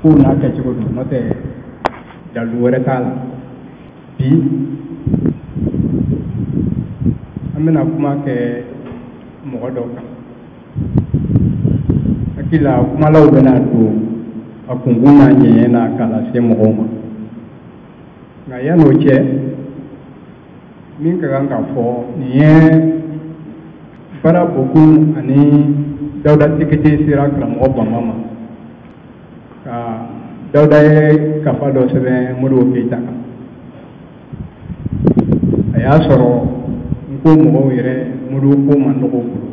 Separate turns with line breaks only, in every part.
k'u n'a kɛcogo don n'o tɛ dalu wɛrɛ t'a la bi an bɛna kuma kɛ mɔgɔ dɔw kan hakili la kumalaw bɛna don a kunkun n'a ɲɛɲɛ na k'a lase mɔgɔw ma nka yan'o cɛ min ka kan ka fɔ nin ye bara bokun ani Dawuda Tikete sera karamɔgɔ Bama ma ka Dawuda ye kafa dɔ sɛbɛn Modibo Keyita kan a y'a sɔrɔ n ko mɔgɔw yɛrɛ Modibo ko man nɔgɔ bolo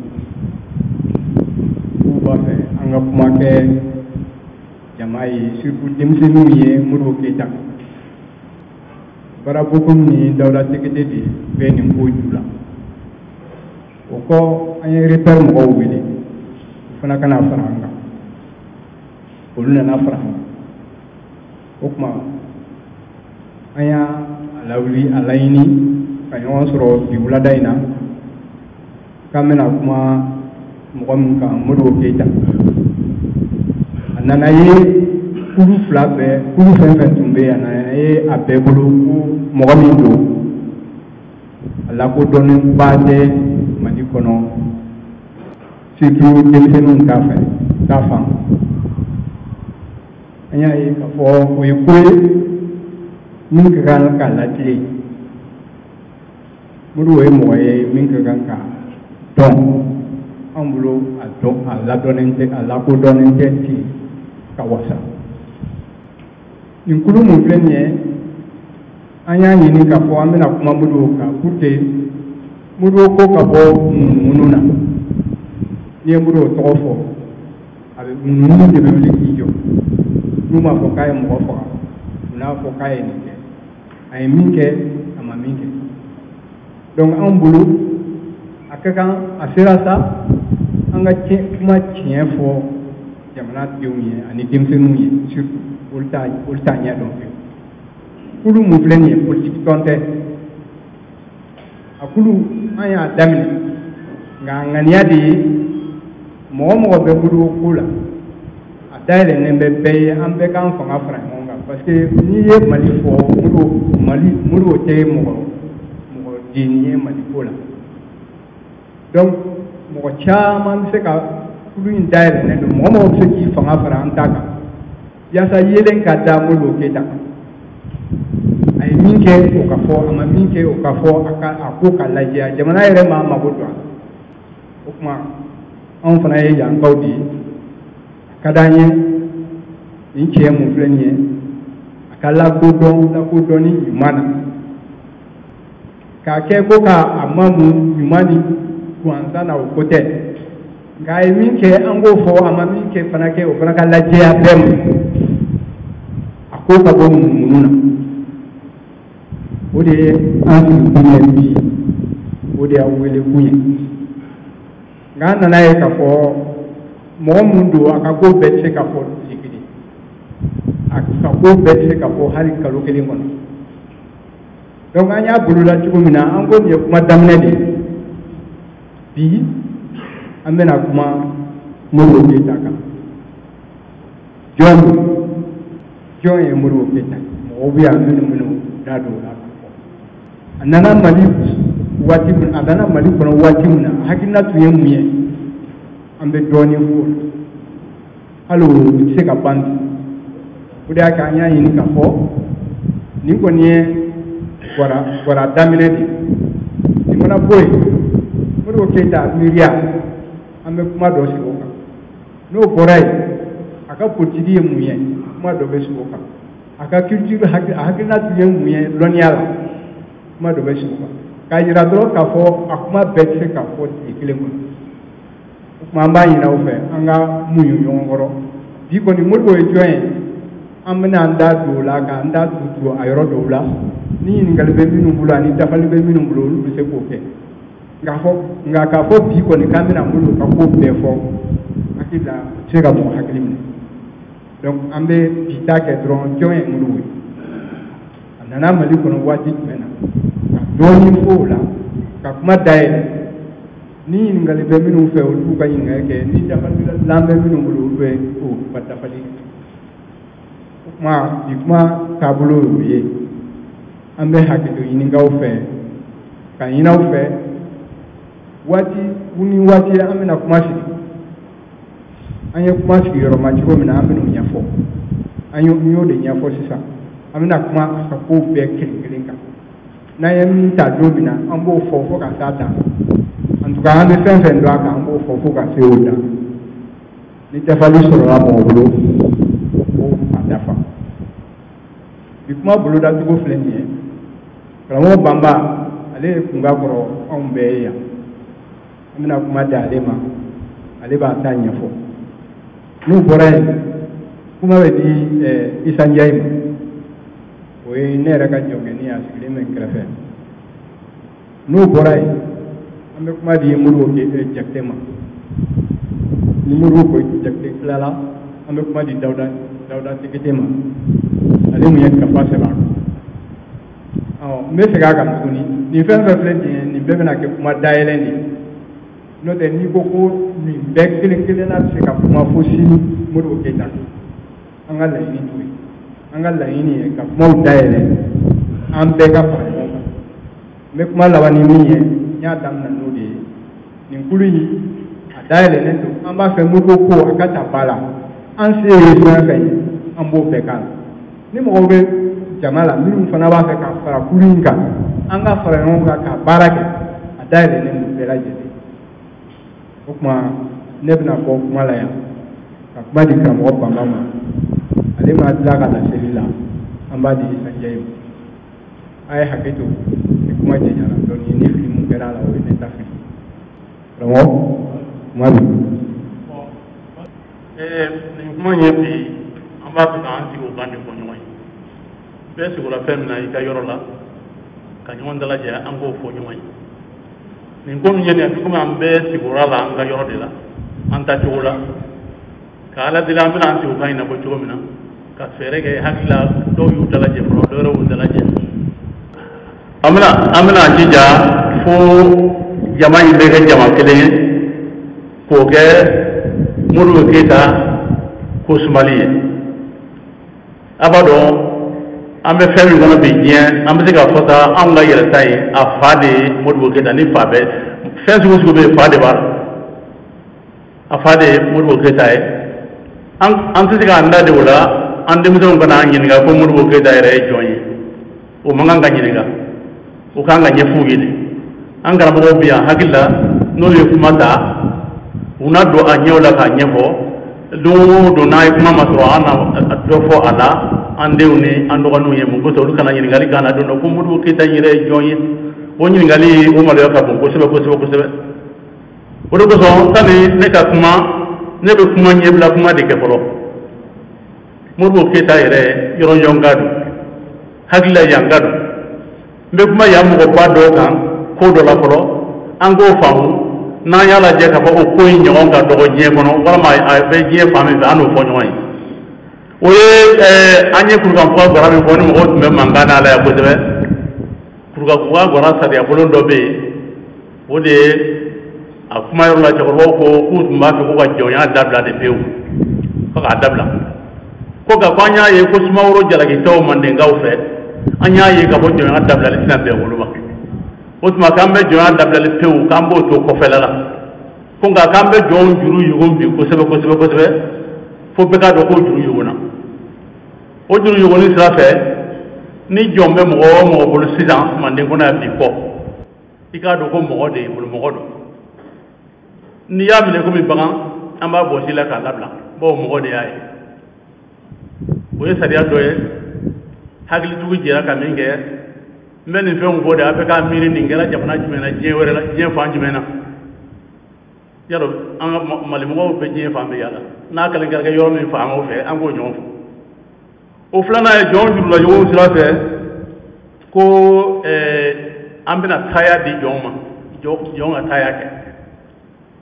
k'u b'a fɛ an ka kuma kɛ jama ye surtout denmisɛnninw ye Modibo Keyita kan bara bokun ni Dawuda Tikete de bɛ nin ko ju la o kɔ an ye repère mɔgɔw wele o fana kana fara an kan olu nana fara an kan o tuma an y'a lawuli a laɲini ka ɲɔgɔn sɔrɔ bi wulada in na k'an bɛna kuma mɔgɔ min kan Modibo Keyita a nana ye kulu fila bɛɛ kulu fɛn fɛn tun bɛ yen a nana ye a bɛɛ bolo ko mɔgɔ min don a lakodɔnnenba tɛ Mali kɔnɔ surtout denmisɛnninw t'a fan an y'a ye k'a fɔ o ye ko ye min ka kan ka latilen Modibo ye mɔgɔ ye min ka kan ka dɔn an bolo a lakodɔnnen tɛ ten ka wasa nin kulu mun filɛ nin ye an y'a ɲini k'a fɔ an bɛna kuma Modibo kan pour que Modibo ko ka bɔ munumunu na n'i ye Modibo tɔgɔ fɔ a bɛ munumunu de bɛ wuli k'i jɔ n'u m'a fɔ k'a ye mɔgɔ faga u n'a fɔ k'a ye nin kɛ a ye min kɛ a ma min kɛ donc an bolo a ka kan a sera sa an ka kuma tiɲɛ fɔ jamanadenw ye ani denmisɛnninw ye surtout olu t'a ɲɛ dɔn kulu mun filɛ nin ye politique tɔn tɛ a kulu an y'a daminɛ nka a ŋaniya de ye mɔgɔ mɔgɔ bɛ Modibo ko la a dayɛlɛnnen bɛ bɛɛ ye an bɛɛ k'an fanga fara ɲɔgɔn kan parce que n'i ye Mali fɔ Modibo tɛ mɔgɔ denni ye Mali ko la donc mɔgɔ caman bɛ se ka kulu in dayɛlɛnnen don mɔgɔ mɔgɔ bɛ se k'i fanga fara an ta kan yaasa yelen ka da Modibo Keyita kan a ye min kɛ o ka fɔ a ma min kɛ o ka fɔ a ko ka lajɛ jamana yɛrɛ ma mago don a la o tuma anw fana ye yankaw de ye a ka d'an ye nin cɛ mun filɛ nin ye a ka lakodɔnni ɲuman na k'a kɛ ko k'a mamu ɲuman ni gansan na o ko tɛ nka a ye min kɛ an k'o fɔ a ma min kɛ fana kɛ o fana ka lajɛya bɛɛ ma a ko ka bɔ munumunu na o de ye an sigi kun ye bi o de y'a wele kun ye nka an nana ye k'a fɔ mɔgɔ min don a ka ko bɛɛ tɛ se ka fɔ sigidi a ka ko bɛɛ tɛ se ka fɔ hali kalo kelen kɔnɔ donc an y'a boloda cogo min na an ko nin ye kuma daminɛ de ye bi an bɛna kuma Modibo Keyita kan jɔn ye Modibo Keyita mɔgɔw bɛ yan minnu da don o la a nana Mali waati min a nana Mali kɔnɔ waati min na hakilina tun ye mun ye an bɛ dɔɔnin fɔ hali o tɛ se ka ban o de y'a kɛ an y'a ɲini k'a fɔ nin kɔni ye wara daminɛ de nin mana bɔ yen Modibo Keyita miiriya an bɛ kuma dɔ sigi o kan n'o bɔra yen a ka politique ye mun ye kuma dɔ bɛ sigi o kan a ka culture a hakilina tun ye mun ye dɔnniya la kuma dɔ bɛ sigi o kan k'a jira dɔrɔn k'a fɔ a kuma bɛɛ tɛ se ka fɔ tile kelen kɔnɔ o tuma an b'a ɲini aw fɛ an ka muɲu ɲɔgɔn kɔrɔ bi kɔni Modibo ye jɔn ye an bɛna an da don o la k'an da tutu a yɔrɔ dɔw la ni ɲininkali bɛ minnu bolo ani dafali bɛ minnu bolo olu bɛ se k'o kɛ nka k'a fɔ bi kɔni k'an bɛna Modibo ka ko bɛɛ fɔ hakili la se ka mɔgɔ hakili minɛ donc an bɛ bi ta kɛ dɔrɔn jɔn ye Modibo ye a nana Mali kɔnɔ waati jumɛn na ka dɔɔnin fɔ o la ka kuma dayɛlɛ ni ɲininkali bɛ minnu fɛ olu ka ɲininkali kɛ ni dafali bɛ minnu bolo olu bɛ o ka dafali kuma bi kuma taabolo y'o ye an bɛ hakili ɲininkaw fɛ ka ɲinaw fɛ waati ni waati an bɛna kuma sigi an ye kuma sigi yɔrɔma cogo min na an bɛn'o ɲɛfɔ an y'o de ɲɛfɔ sisan an bɛna kuma a ka kow bɛɛ kelen kelen kan n'an ye min ta don min na an b'o fɔ fo ka taa dan en tout cas an bɛ fɛn fɛn don a kan an b'o fɔ fo ka se o dan ni dafali sɔrɔla mɔgɔ bolo ko a dafa bi kuma bolodacogo filɛ nin ye karamɔgɔ Banba ale ye kunga kɔrɔ anw bɛɛ ye yan an bɛna kuma di ale ma ale b'a ta ɲɛfɔ n'u bɔra yen kuma bɛ di Isa Njayi ma o ye ne yɛrɛ ka jɔnkɛni a sigilen bɛ n kɛrɛfɛ n'u bɔra yen an bɛ kuma di Modibo Jakite ma ni Modibo Jakite tilala an bɛ kuma di Dawuda Jakite ma ale mun ye kafa sɛbɛn n bɛ segin a kan tuguni nin fɛn fɛn filɛ nin ye nin bɛɛ bɛna kɛ kuma dayɛlɛn de n'o tɛ n'i ko ko nin bɛɛ kelen kelenna bɛ se ka kuma fo sini Modibo Keyita an ka laɲini t'o ye an ka laɲini ye ka kumaw dayɛlɛ an bɛɛ ka fara ɲɔgɔn kan n bɛ kuma laban ni min ye n y'a daminɛ n'o de ye nin kulu in a dayɛlɛlen don an b'a fɛ n'u ko ko a ka ta ba la an se ye fɛn fɛn ye an b'o bɛɛ k'a la ni mɔgɔw bɛ jama la minnu fana b'a fɛ ka fara kulu in kan an ka fara ɲɔgɔn kan ka baara kɛ a dayɛlɛlen don bɛɛ lajɛlen o tuma ne bɛna bɔ kuma la yan ka kuma di karamɔgɔ Banba ma ale ma tila ka laseli la an b'a di Isa Njayi ma a ye hakɛ to ni kuma jɛɲana dɔɔni ni fili mun kɛra a la o ye ne ta fili karamɔgɔ kuma bi
nin kuma ɲɛ bi an b'a fɛ k'an sigi o kan de fɔ ɲɔgɔn ye bɛɛ sigila fɛn min na i ka yɔrɔ la ka ɲɔgɔn dalajɛ an k'o fɔ ɲɔgɔn ye nin ko min ye nin ye komi an bɛɛ sigiyɔrɔ la an ka yɔrɔ de la an ta cogo la ka ala deli an bɛna an sigi o kan ɲɛnabɔ cogo min na ka fɛɛrɛ kɛ hakili la dɔw y'u dalajɛ fɔlɔ dɔw yɛrɛ y'u dalajɛ an bɛna jija fo jama in bɛ kɛ jama kelen ye k'o kɛ Modibo Keyita ko sumali ye a b'a dɔn an bɛ fɛn min kɔnɔ bi diɲɛ an bɛ se k'a fɔ ta anw ka yɛrɛta ye a fa de ye Modibo Keyita ni fa bɛɛ fɛn sugu sugu bɛ yen fa de b'a la a fa de ye Modibo Keyita ye an tɛ se k'an da de o la an denmisɛnw kana ɲininka ko Modibo Keyita yɛrɛ ye jɔn ye o man kan ka ɲininka o kan ka ɲɛf'u ye de an karamɔgɔw bi yan hakili la n'olu ye kuma ta u na don a ɲɛw la k'a ɲɛfɔ don o don n'a ye kuma ma sɔrɔ an na dɔ fɔ a la an denw ni an dɔgɔninw ye mun kosɔn olu kana ɲininkali k'an na don dɔ ko Modibo Keyita yɛrɛ ye jɔn ye o ɲininkali o maloya ka bon kosɛbɛ kosɛbɛ kosɛbɛ o de kosɔn sani ne ka kuma ne bɛ kuma ɲɛbila kuma de kɛ fɔlɔ Modibo Keyita yɛrɛ yɔrɔjɔn ka don hakilila yan ka don n bɛ kuma yan mɔgɔba dɔw kan ko dɔ la fɔlɔ an k'o faamu n'an y'a lajɛ k'a fɔ ko ko in ɲɔgɔn ka dɔgɔ diɲɛ kɔnɔ walima a bɛ diɲɛ fan min fɛ an n'o fɔ ɲɔgɔn ye o ye an ye kurukanfuga gwara min fɔ ni mɔgɔw tun bɛ mankan na a la yan kosɛbɛ kurukanfuga gwara sariya bolon dɔ bɛ yen o de ye a kuma yɔrɔ la cɛkɔrɔbaw ko k'u tun b'a fɛ ko ka jɔnya dabila de pewu fo k'a dabila ko nka ko an y'a ye ko Sumaworo jalakitɔw Mandenkaw fɛ an y'a ye ka fɔ jɔnya dabilali tɛna bɛn olu ma o tuma k'an bɛ jɔnya dabilali pewu k'an b'o to kɔfɛla la ko nka k'an bɛ jɔnw juru yugun bi kosɛbɛ kosɛbɛ kosɛbɛ fo bɛɛ k'a dɔn ko juru yugunna o juru yuguni sira fɛ ni jɔn bɛ mɔgɔ o mɔgɔ bolo sisan Manden kɔnɔ yan bi kɔ i k'a dɔn ko mɔgɔ de y'i bolo mɔgɔ don n'i y'a minɛ komi bagan an b'a bɔsi la k'a labila bawo mɔgɔ de y'a ye o ye sariya dɔ ye hakilitugu jɛra ka min kɛ n bɛ nin fɛnw fɔ de a bɛ k'a miiri nin kɛra jamana jumɛn na diɲɛ wɛrɛ la diɲɛ fan jumɛn na yadɔ an ka malimɔgɔw bɛ diɲɛ fan bɛɛ yaala n'a kɛlen kɛra yɔrɔ min faamaw fɛ an k'o ɲɔgɔn fɔ o filanan ye jɔn jurula ɲɔgɔn sira fɛ ko an bɛna taaya di jɔn ma jɔn ka taaya kɛ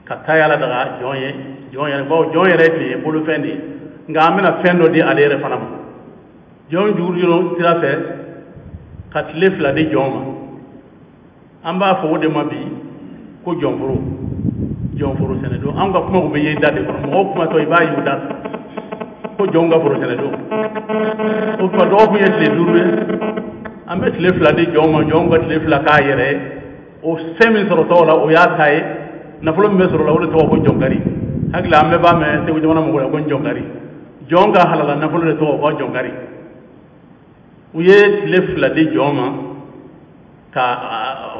ka taaya la daga jɔn ye jɔn yɛrɛ bawo jɔn yɛrɛ tun ye bolofɛn de ye nka an bɛna fɛn dɔ di ale yɛrɛ fana ma jɔn juru sira fɛ ka tile fila di jɔn ma an b'a fɔ o de ma bi ko jɔnforo sɛnɛ don an ka kuma bɛ ye da de kɔnɔ mɔgɔw kuma tɔ i b'a y'u da ko jonga foro tele do o fa do ko yete durbe ambe tele fla de jonga tele fla ka yere o semi soro to la o ya tay na fulo me soro la o to ko jongari hagla ambe ba me te ko jona mo ko jongari jonga halala na fulo to ko jongari o ye tele fla de joma ka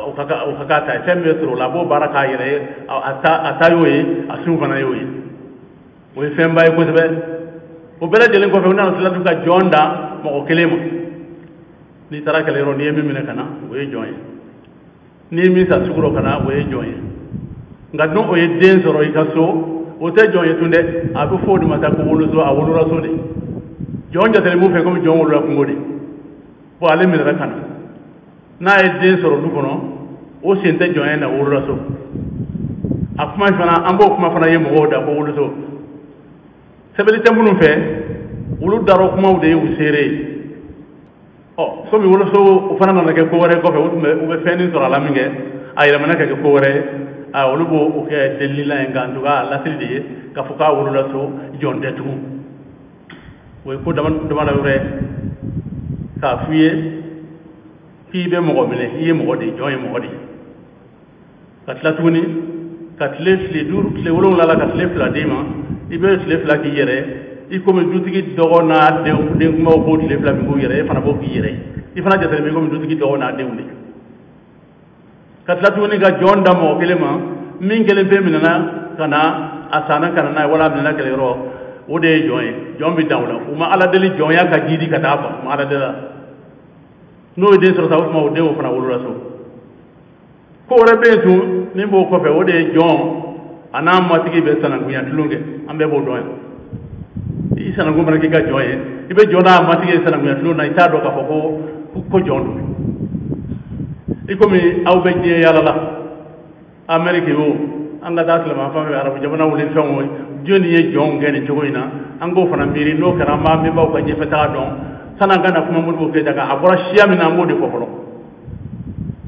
o kaka ta semi soro la bo baraka yere ata yoye asu fana yoye o femba ko sebe o bela jelen ko fe na sala ka jonda mo ko kelema ni tara kale ro ni mi kana o ye joye ni mi sa suguro kana o ye joye ngadno o ye den soro ikaso o te joye tunde abu fodi mata ko wolo so a wolo raso de jonja tele mu fe ko jon wolo ko ngodi bo ale mi kana na ye den soro du kono o sente joye na wolo raso akuma fana ambo kuma fana ye mo da ko wolo so sebeli tembulu fe wulu daro kuma de usere o so mi wulu so o fana na ke ko wore ko fe o be feni so ala minge ayira mana ke ko wore a wulu bo o ke delila en gandu ga la tridi ka fuka wulu la so jonde tu we ko dama la wure ka fuye ki be mo mele yi mo de joy mo de katla tuni katle le dur le wulu la katle fla dima ibe tile fila ki yere i ko mi dutigi dogona de kuma ko tile fila mi ko yere fana bo ki yere i fana jate mi ko mi dutigi dogona de wuli katla tuni ga jonda mo kelema min kele be minana kana asana kana na wala minana kele ro o de joye jombi dawla uma ala deli joya ka jidi ka tafa ma ala dela no de so taw ma o de o fana wulu raso ko rebe tu ni bo ko fe o de jon ana matigi be sanangunya tulunge ambe bo doya isa na ngomba ke ga joye ibe jona matigi sanangunya tuluna itado ka foko ko jondo ikomi awbe je yala la amerike wo anga dasla ma fa arabu jamana wulin fenwo joni ye jonge ni jogoina ango fana miri no kara ma me baw ka je feta don sananga na kuma mudu ke daga abora shiami na modi ko folo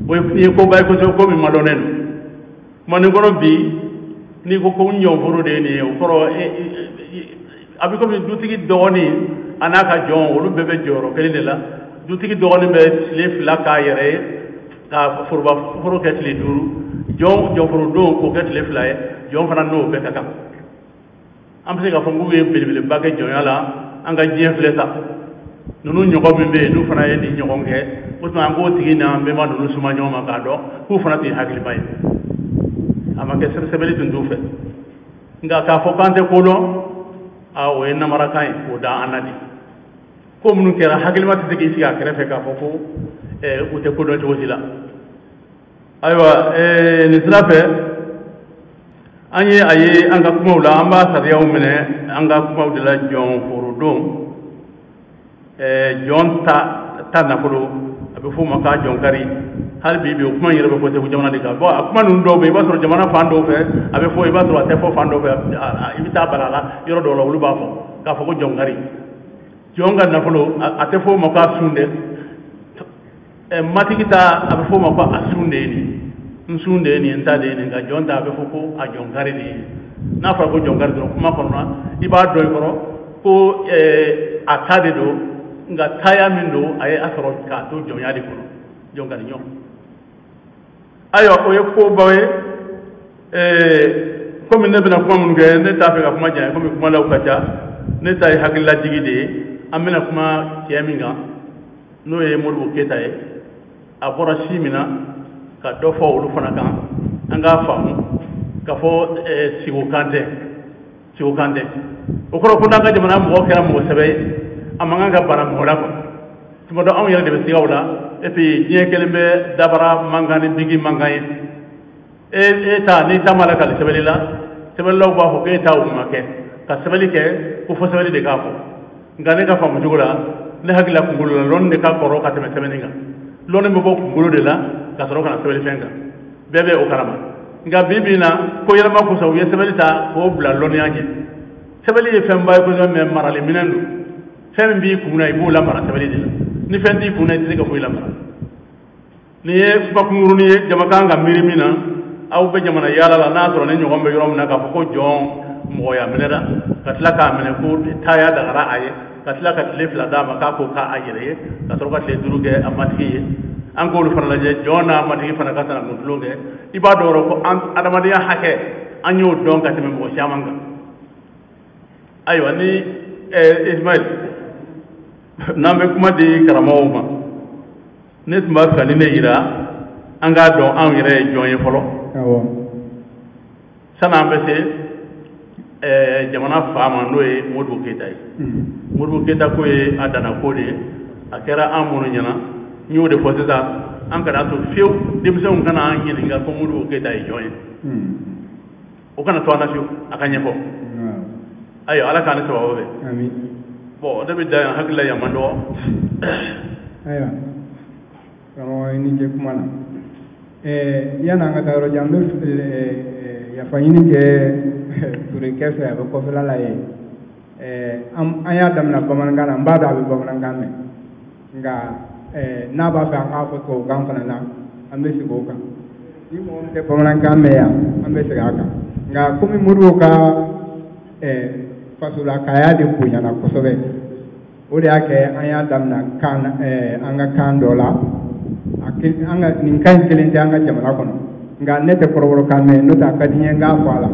boy ni ko bay ko so ko mi malonen man ngoro bi ni ko nyo foro de ni o foro abi ko mi dutigi doni anaka jon wolu bebe joro kelele la dutigi doni be slif la ka yere ka foro ke tli duru jon foro do ko ke tli fla jon fana no be kaka am se ga fongu we belbele bagge jon yala anga je fleta nunu nyogo mi be nu fana ye ni nyogo nge o to ango tigi na be ma nunu suma nyoma ka do ku fana ti hakli bay amake sebeli tundu fe nga ka fo kante ko no a o en namara kay ko da anadi ko munu kera hakilma te ke siga kere fe ka fo ko o te ko do josila aywa ni trafe anye aye anga kuma ula amba sariya umene anga kuma udela jon forudon jon ta na fulu abe fu maka jon kari hal bibi o kuma yere be ko te bu jamana de ka bo akuma nun do be ba so jamana fando fe abe fo e ba so ate fo fando fe ibita balala yoro do lo lu ba fo ka fo ko jongari jonga na folo ate fo maka sunde matikita abe fo maka asunde ni nsunde ni entade ni ga jonda abe fo ko a jongari ni na fa ko jongari do kuma kono na iba do ko ko atade do nga taya min do ay asoro ka to jonyadi ko jongari nyom ayo o yeko bawe comme ne bena kuma mun ge ne ta fe ka kuma jaa comme kuma law kacha ne ta yi hakilla jigide amena kuma tiaminga no e modbo keta e abora simina ka do fo wulu fana kan anga famu ka fo sigo kante o ko ko ndanga jamana mo kera mo sebe amanga ga bara mo la ko timo do am yele de sigawla et puis bien kelembe dabara mangani bigi mangaye ta ni tamala kal sebelila sebello ba ko ke taw make ka sebeli ke ko fo sebeli de ka fo ngane ka famu jugula ne hagila ko ngulu lon de ka koro ka teme temeninga lon me bo ko ngulu de la ka soro kana sebeli fenga bebe o karama nga bibina ko yelma ko so ye sebelita ko bla lon yaje sebeli e femba ko me marale minandu fem bi ko na ibu la mara sebeli de ni fendi ko na de ko la mara ni e ba ko nguru ni jama ka nga mirimina aw be jamana yala la na soro ne nyogom be yorom na ka ko jon moya menera katla ka mene ko taya da gara aye katla ka tlef la dama ka ko ka ayere ka to ka tle duruge amati an ko fana la je jona amati fana ka tan mutluge ibado ro ko adamadiya hake anyo don ka teme mo shamanga aywa ni Ismail nambe kuma di karamawo ma ne tuma fani ne yira an ga don an yɛrɛ jɔn ye fɔlɔ san'an bɛ se jamana fa ma n'o ye Modibo Keyita ye Modibo Keyita ko ye a danna ko de ye a kɛra an minnu ɲɛna n y'o de fɔ sisan an kana to fiyewu denmisɛnw kana an ɲininka ko Modibo Keyita ye jɔn ye o kana to an na fiyewu a ka ɲɛfɔ ayiwa ala k'an ni sababu bɛ bon ne bɛ da yan hakili la yan man dɔgɔ
ayiwa karamɔgɔ i ni ce kuma na yan'an ka taa yɔrɔ jan n bɛ yafa ɲini kɛ Turekɛ fɛ a bɛ kɔfɛla la yen an y'a daminɛ bamanankan na n b'a dɔn a bɛ bamanankan mɛn nka n'a b'a fɛ an k'a fɔ tubabukan fana na an bɛ segin o kan ni mɔgɔ min tɛ bamanankan mɛn yan an bɛ segin a kan nka komi Modibo ka fasolakaya de bonyana kosɛbɛ o de y'a kɛ an y'a daminɛ an ka kan dɔ la nin kan in kelen tɛ an ka jamana kɔnɔ nka ne tɛ kɔrɔbɔrɔkan mɛn n'o tɛ a ka di n ye n k'a fɔ a la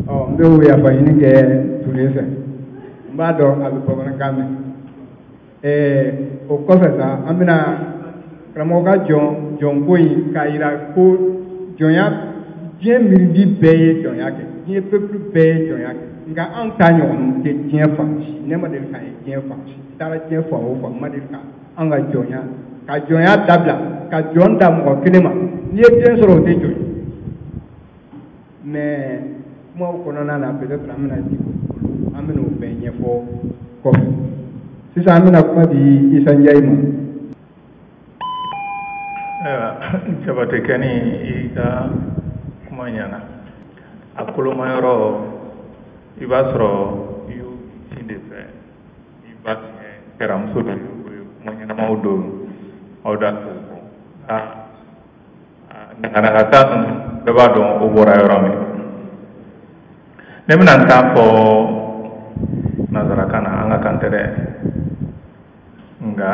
n bɛ o yafa ɲini kɛ Ture fɛ n b'a dɔn a bɛ bamanankan mɛn o kɔfɛ sa an bɛna karamɔgɔ ka jɔnko in k'a yira ko jɔnya diɲɛ miiridi bɛɛ ye jɔnya kɛ diɲɛ peuple bɛɛ ye jɔnya kɛ nka an ta ɲɔgɔn tɛ diɲɛ fan si ne ma deli k'a ye diɲɛ fan si n taara diɲɛ fan o fan n ma deli ka an ka jɔnya ka jɔnya dabila ka jɔn da mɔgɔ kelen ma n'i ye den sɔrɔ o tɛ jɔn mais kumaw kɔnɔna na peut-être an bɛna di an bɛna o bɛɛ ɲɛfɔ kɔfɛ sisan an bɛna kuma di Isa Njayi ma.
Jabate kɛni i ka kuma ɲɛna a kolomayɔrɔ i b'a sɔrɔ i y'o ci de fɛ i ba kɛra muso de ye kuma ɲɛnamaw don aw da nakanakata ninnu bɛɛ b'a dɔn o bɔra yɔrɔ min ne bɛna n ta fɔ nanzarakan na an ka kan tɛ dɛ nka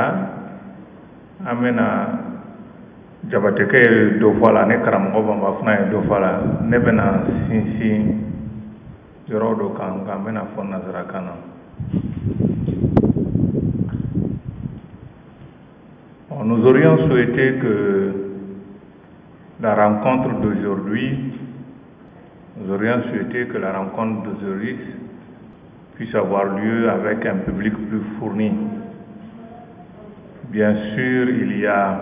an bɛna Jabatekɛ ye dɔ fɔ a la ne karamɔgɔ Banba fana ye dɔ fɔ a la ne bɛna sinsin yɔrɔ dɔ kan nka n bɛna fɔ nanzarakan na. Nous aurions souhaité que la rencontre d'aujourd'hui, puisse avoir lieu avec un public plus fourni. Bien sûr, il y a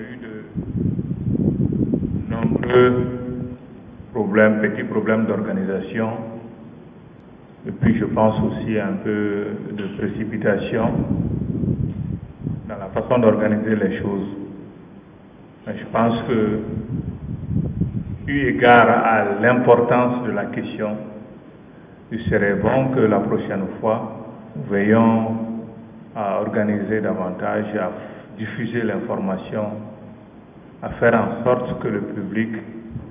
eu de nombreux problèmes, petits problèmes d'organisation. Et puis je pense aussi un peu de précipitation dans la façon d'organiser les choses. Mais je pense que, eu égard à l'importance de la question, il serait bon que la prochaine fois, nous veillions à organiser davantage, à diffuser l'information, à faire en sorte que le public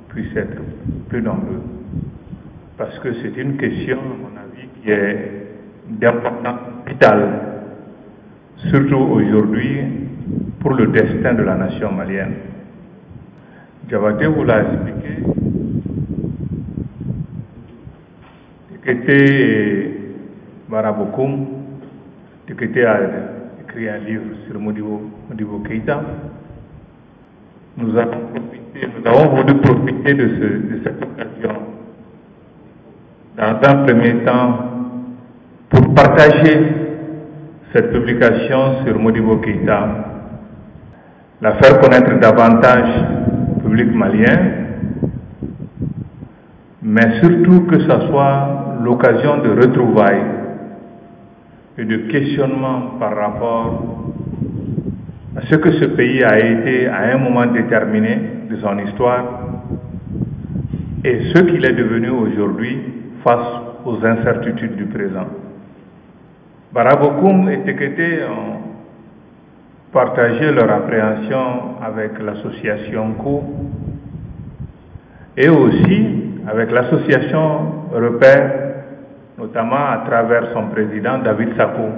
puisse être plus nombreux. Parce que c'est une question, à mon avis, qui est d'importance vitale, surtout aujourd'hui, pour le destin de la nation malienne. Jabate vous l'a expliqué, Tekete Barabokoum, Tekete a écrit un livre sur Modibo Keyita. Nous avons voulu profiter de cette occasion dans un premier temps, pour partager cette publication sur Modibo Keyita, la faire connaître davantage au public malien, mais surtout que ce soit l'occasion de retrouvailles et de questionnement par rapport à ce que ce pays a été à un moment déterminé de son histoire et ce qu'il est devenu aujourd'hui face aux incertitudes du présent. Barabokoum et Tekete ont partagé leur appréhension avec l'association CO et aussi avec l'association Repère, notamment à travers son président David Sako.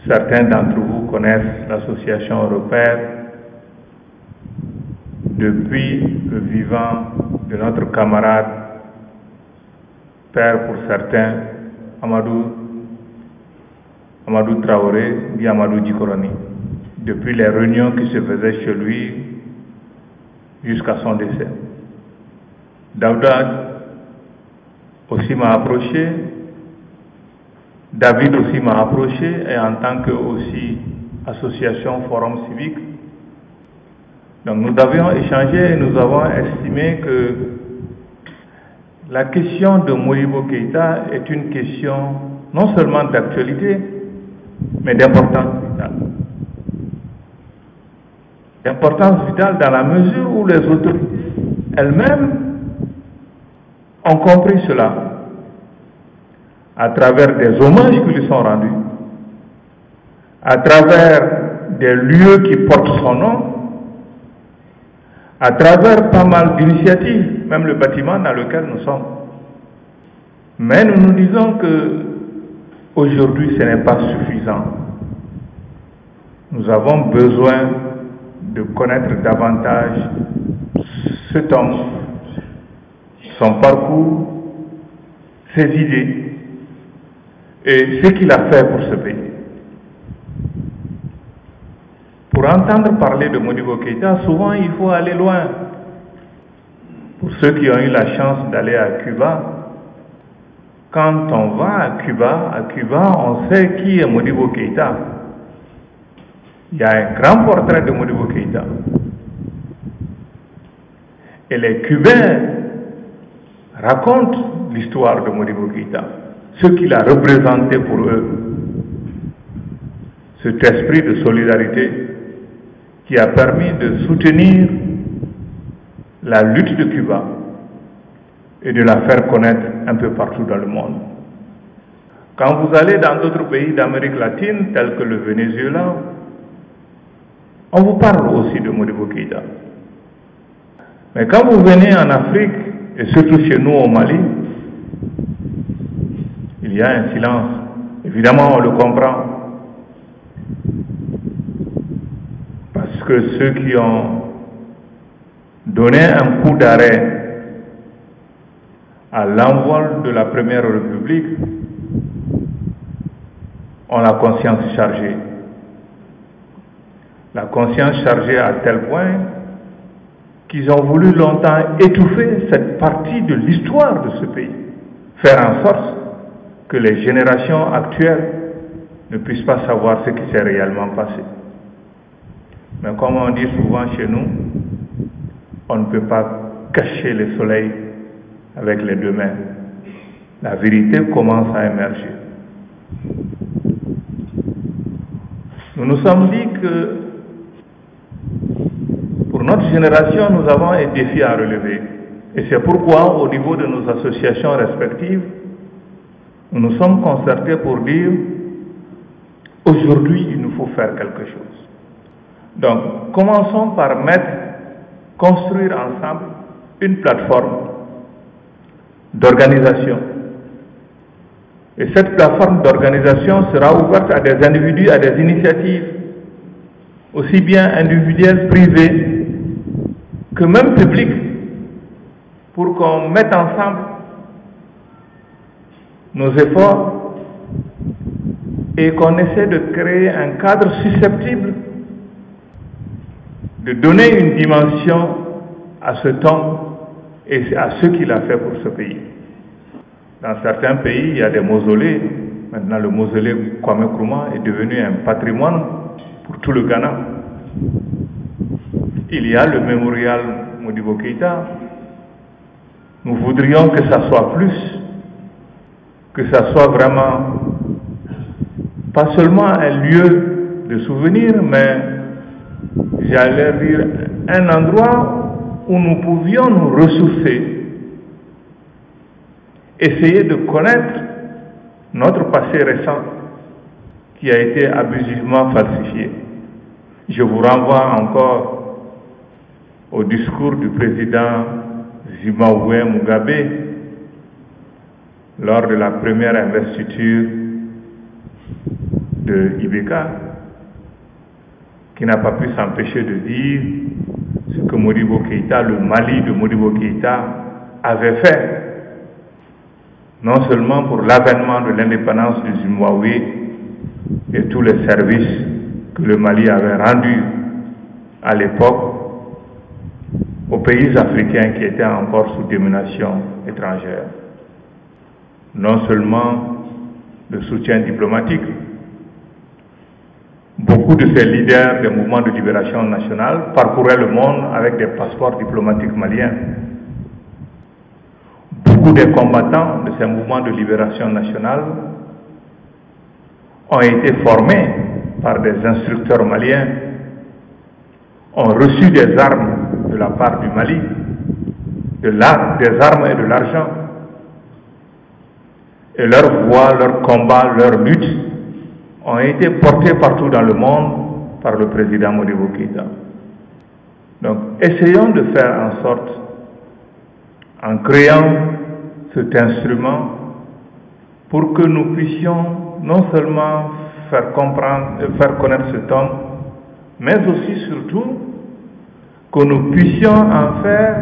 Certains d'entre vous connaissent l'association Repère depuis le vivant de notre camarade, père pour certains, Amadou Traoré, dit Amadou Djikoroni, depuis les réunions qui se faisaient chez lui jusqu'à son décès. Daouda aussi m'a approché, David aussi m'a approché, et en tant que aussi association Forum Civique. Donc nous avions échangé et nous avons estimé que la question de Modibo Keïta est une question non seulement d'actualité, mais d'importance vitale. D'importance vitale dans la mesure où les autorités elles-mêmes ont compris cela à travers des hommages qui lui sont rendus, à travers des lieux qui portent son nom, à travers pas mal d'initiatives, même le bâtiment dans lequel nous sommes. Mais nous nous disons que aujourd'hui ce n'est pas suffisant. Nous avons besoin de connaître davantage cet homme, son parcours, ses idées et ce qu'il a fait pour ce pays. Pour entendre parler de Modibo Keïta, souvent il faut aller loin. Pour ceux qui ont eu la chance d'aller à Cuba, quand on va à Cuba, on sait qui est Modibo Keïta. Il y a un grand portrait de Modibo Keïta. Et les Cubains racontent l'histoire de Modibo Keïta, ce qu'il a représenté pour eux. Cet esprit de solidarité qui a permis de soutenir la lutte de Cuba et de la faire connaître un peu partout dans le monde. Quand vous allez dans d'autres pays d'Amérique latine, tels que le Venezuela, on vous parle aussi de Modibo Keïta. Mais quand vous venez en Afrique, et surtout chez nous au Mali, il y a un silence. Évidemment, on le comprend. Parce que ceux qui ont donné un coup d'arrêt à l'envol de la Première République ont la conscience chargée. La conscience chargée à tel point qu'ils ont voulu longtemps étouffer cette partie de l'histoire de ce pays, faire en sorte que les générations actuelles ne puissent pas savoir ce qui s'est réellement passé. Mais comme on dit souvent chez nous, on ne peut pas cacher le soleil avec les deux mains. La vérité commence à émerger. Nous nous sommes dit que pour notre génération, nous avons un défi à relever. Et c'est pourquoi, au niveau de nos associations respectives, nous nous sommes concertés pour dire aujourd'hui, il nous faut faire quelque chose. Donc, commençons par construire ensemble une plateforme d'organisation. Et cette plateforme d'organisation sera ouverte à des individus, à des initiatives, aussi bien individuelles, privées, que même publiques, pour qu'on mette ensemble nos efforts et qu'on essaie de créer un cadre susceptible de donner une dimension à cet homme et à ce qu'il a fait pour ce pays. Dans certains pays, il y a des mausolées. Maintenant, le mausolée Kwame Nkrumah est devenu un patrimoine pour tout le Ghana. Il y a le mémorial Modibo Keïta. Nous voudrions que ça soit plus, que ça soit vraiment pas seulement un lieu de souvenir, mais j'allais dire un endroit où nous pouvions nous ressourcer, essayer de connaître notre passé récent qui a été abusivement falsifié. Je vous renvoie encore au discours du président Zimbabwe Mugabe, lors de la première investiture de Ibeka, qui n'a pas pu s'empêcher de dire ce que Modibo Keïta, le Mali de Modibo Keïta, avait fait, non seulement pour l'avènement de l'indépendance du Zimbabwe et tous les services que le Mali avait rendus à l'époque aux pays africains qui étaient encore sous domination étrangère. Non seulement le soutien diplomatique, beaucoup de ces leaders des mouvements de libération nationale parcouraient le monde avec des passeports diplomatiques maliens. Beaucoup des combattants de ces mouvements de libération nationale ont été formés par des instructeurs maliens, ont reçu des armes de la part du Mali, des armes et de l'argent. Et leur voix, leur combat, leur lutte ont été portés partout dans le monde par le président Modibo Keïta. Donc, essayons de faire en sorte, en créant cet instrument, pour que nous puissions non seulement faire connaître cet homme, mais aussi, surtout, que nous puissions en faire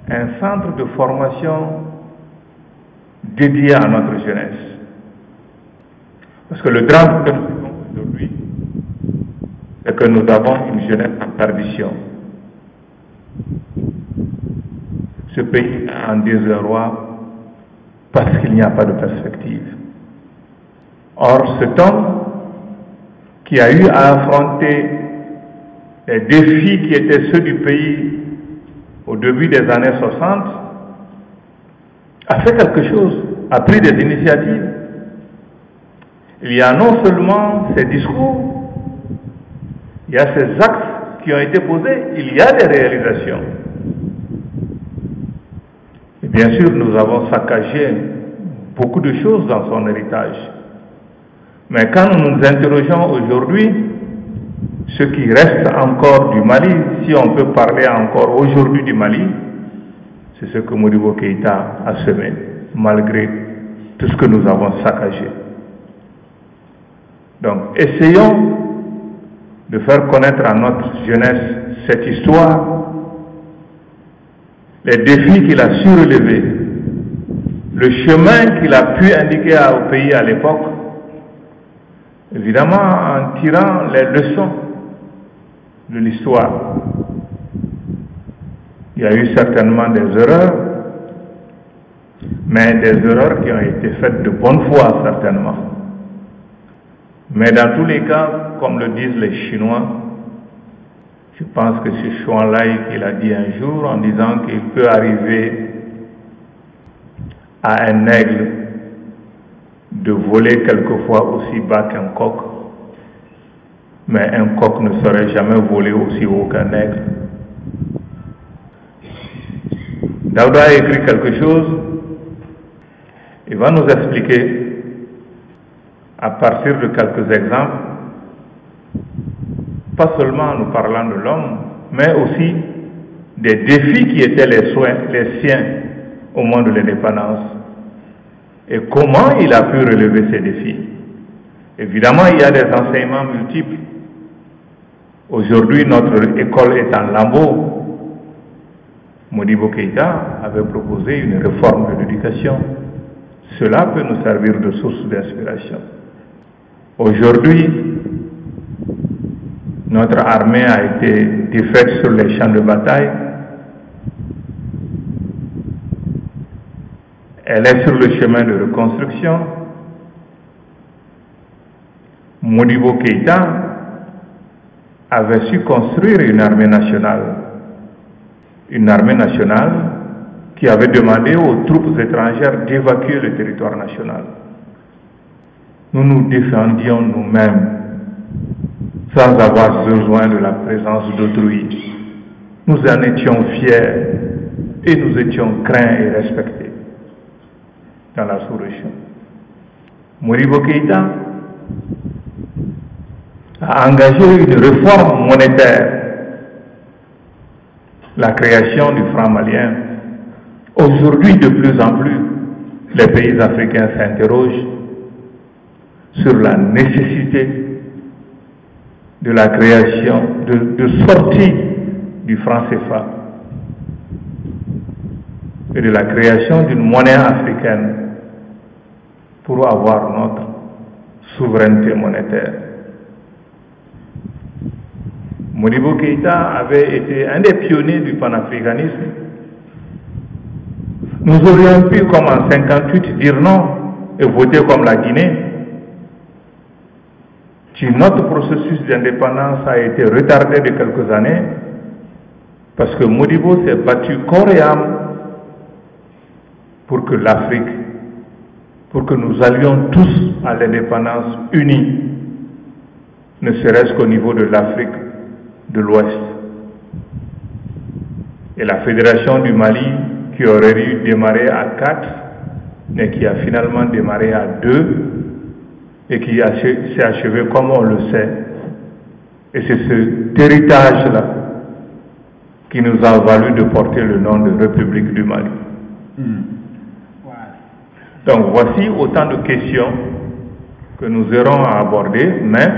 un centre de formation dédié à notre jeunesse. Parce que le drame que nous vivons aujourd'hui, c'est que nous avons une jeunesse en perdition. Ce pays est en désarroi parce qu'il n'y a pas de perspective. Or, cet homme qui a eu à affronter les défis qui étaient ceux du pays au début des années 60, a fait quelque chose, a pris des initiatives. Il y a non seulement ces discours, il y a ces actes qui ont été posés, il y a des réalisations. Et bien sûr, nous avons saccagé beaucoup de choses dans son héritage. Mais quand nous nous interrogeons aujourd'hui, ce qui reste encore du Mali, si on peut parler encore aujourd'hui du Mali, c'est ce que Modibo Keïta a semé, malgré tout ce que nous avons saccagé. Donc, essayons de faire connaître à notre jeunesse cette histoire, les défis qu'il a su relever, le chemin qu'il a pu indiquer au pays à l'époque, évidemment en tirant les leçons de l'histoire. Il y a eu certainement des erreurs, mais des erreurs qui ont été faites de bonne foi certainement. Mais dans tous les cas, comme le disent les Chinois, je pense que c'est Chuan Lai qui l'a dit un jour en disant qu'il peut arriver à un aigle de voler quelquefois aussi bas qu'un coq, mais un coq ne saurait jamais voler aussi haut qu'un aigle. Daouda a écrit quelque chose, il va nous expliquer à partir de quelques exemples, pas seulement en nous parlant de l'homme, mais aussi des défis qui étaient les siens au moment de l'indépendance et comment il a pu relever ces défis. Évidemment, il y a des enseignements multiples. Aujourd'hui, notre école est en lambeaux. Modibo Keïta avait proposé une réforme de l'éducation. Cela peut nous servir de source d'inspiration. Aujourd'hui, notre armée a été défaite sur les champs de bataille. Elle est sur le chemin de reconstruction. Modibo Keïta avait su construire une armée nationale. Une armée nationale qui avait demandé aux troupes étrangères d'évacuer le territoire national. Nous nous défendions nous-mêmes sans avoir besoin de la présence d'autrui. Nous en étions fiers et nous étions craints et respectés dans la sous-région. Modibo Keïta a engagé une réforme monétaire, la création du franc malien Aujourd'hui, de plus en plus, les pays africains s'interrogent sur la nécessité de la création, de sortie du franc CFA et de la création d'une monnaie africaine pour avoir notre souveraineté monétaire. Modibo Keïta avait été un des pionniers du panafricanisme. Nous aurions pu, comme en 1958, dire non et voter comme la Guinée. Si notre processus d'indépendance a été retardé de quelques années, parce que Modibo s'est battu corps et âme pour que l'Afrique, pour que nous allions tous à l'indépendance unie, ne serait-ce qu'au niveau de l'Afrique de l'Ouest. Et la Fédération du Mali, qui aurait dû démarrer à 4, mais qui a finalement démarré à 2, et qui s'est achevé comme on le sait. Et c'est cet héritage-là qui nous a valu de porter le nom de République du Mali. Donc voici autant de questions que nous aurons à aborder, mais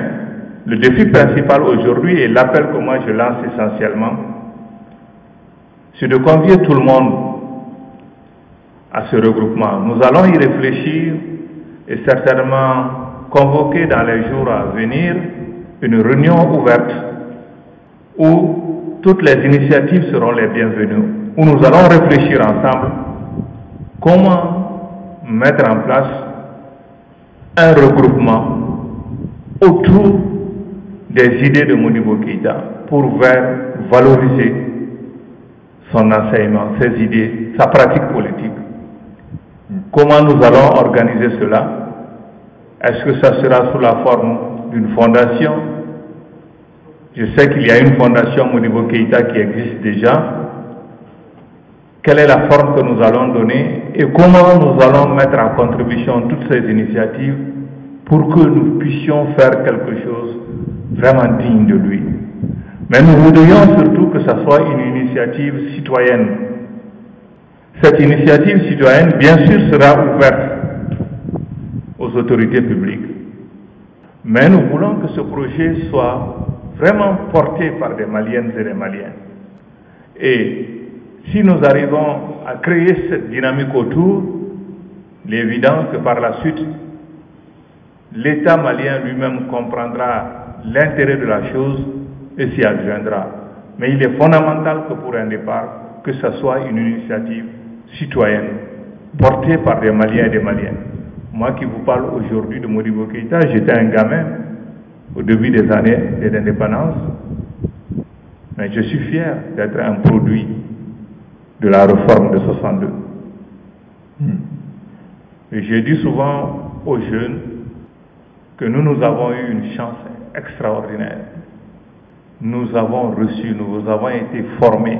le défi principal aujourd'hui, et l'appel que moi je lance essentiellement, c'est de convier tout le monde à ce regroupement. Nous allons y réfléchir et certainement convoquer dans les jours à venir une réunion ouverte où toutes les initiatives seront les bienvenues, où nous allons réfléchir ensemble comment mettre en place un regroupement autour des idées de Modibo Keïta pour valoriser son enseignement, ses idées, sa pratique politique. Comment nous allons organiser cela? Est-ce que ça sera sous la forme d'une fondation? Je sais qu'il y a une fondation Modibo Keïta qui existe déjà. Quelle est la forme que nous allons donner et comment nous allons mettre en contribution toutes ces initiatives pour que nous puissions faire quelque chose vraiment digne de lui. Mais nous voudrions surtout que ce soit une initiative citoyenne. Cette initiative citoyenne, bien sûr, sera ouverte aux autorités publiques. Mais nous voulons que ce projet soit vraiment porté par des Maliennes et des Maliens. Et si nous arrivons à créer cette dynamique autour, il est évident que par la suite, l'État malien lui-même comprendra l'intérêt de la chose et s'y adjoindra. Mais il est fondamental que pour un départ, que ce soit une initiative citoyenne, portée par des Maliens et des Maliennes. Moi qui vous parle aujourd'hui de Modibo Keïta, j'étais un gamin au début des années de l'indépendance, mais je suis fier d'être un produit de la réforme de 62. Et j'ai dit souvent aux jeunes que nous avons eu une chance extraordinaire. Nous avons reçu, nous avons été formés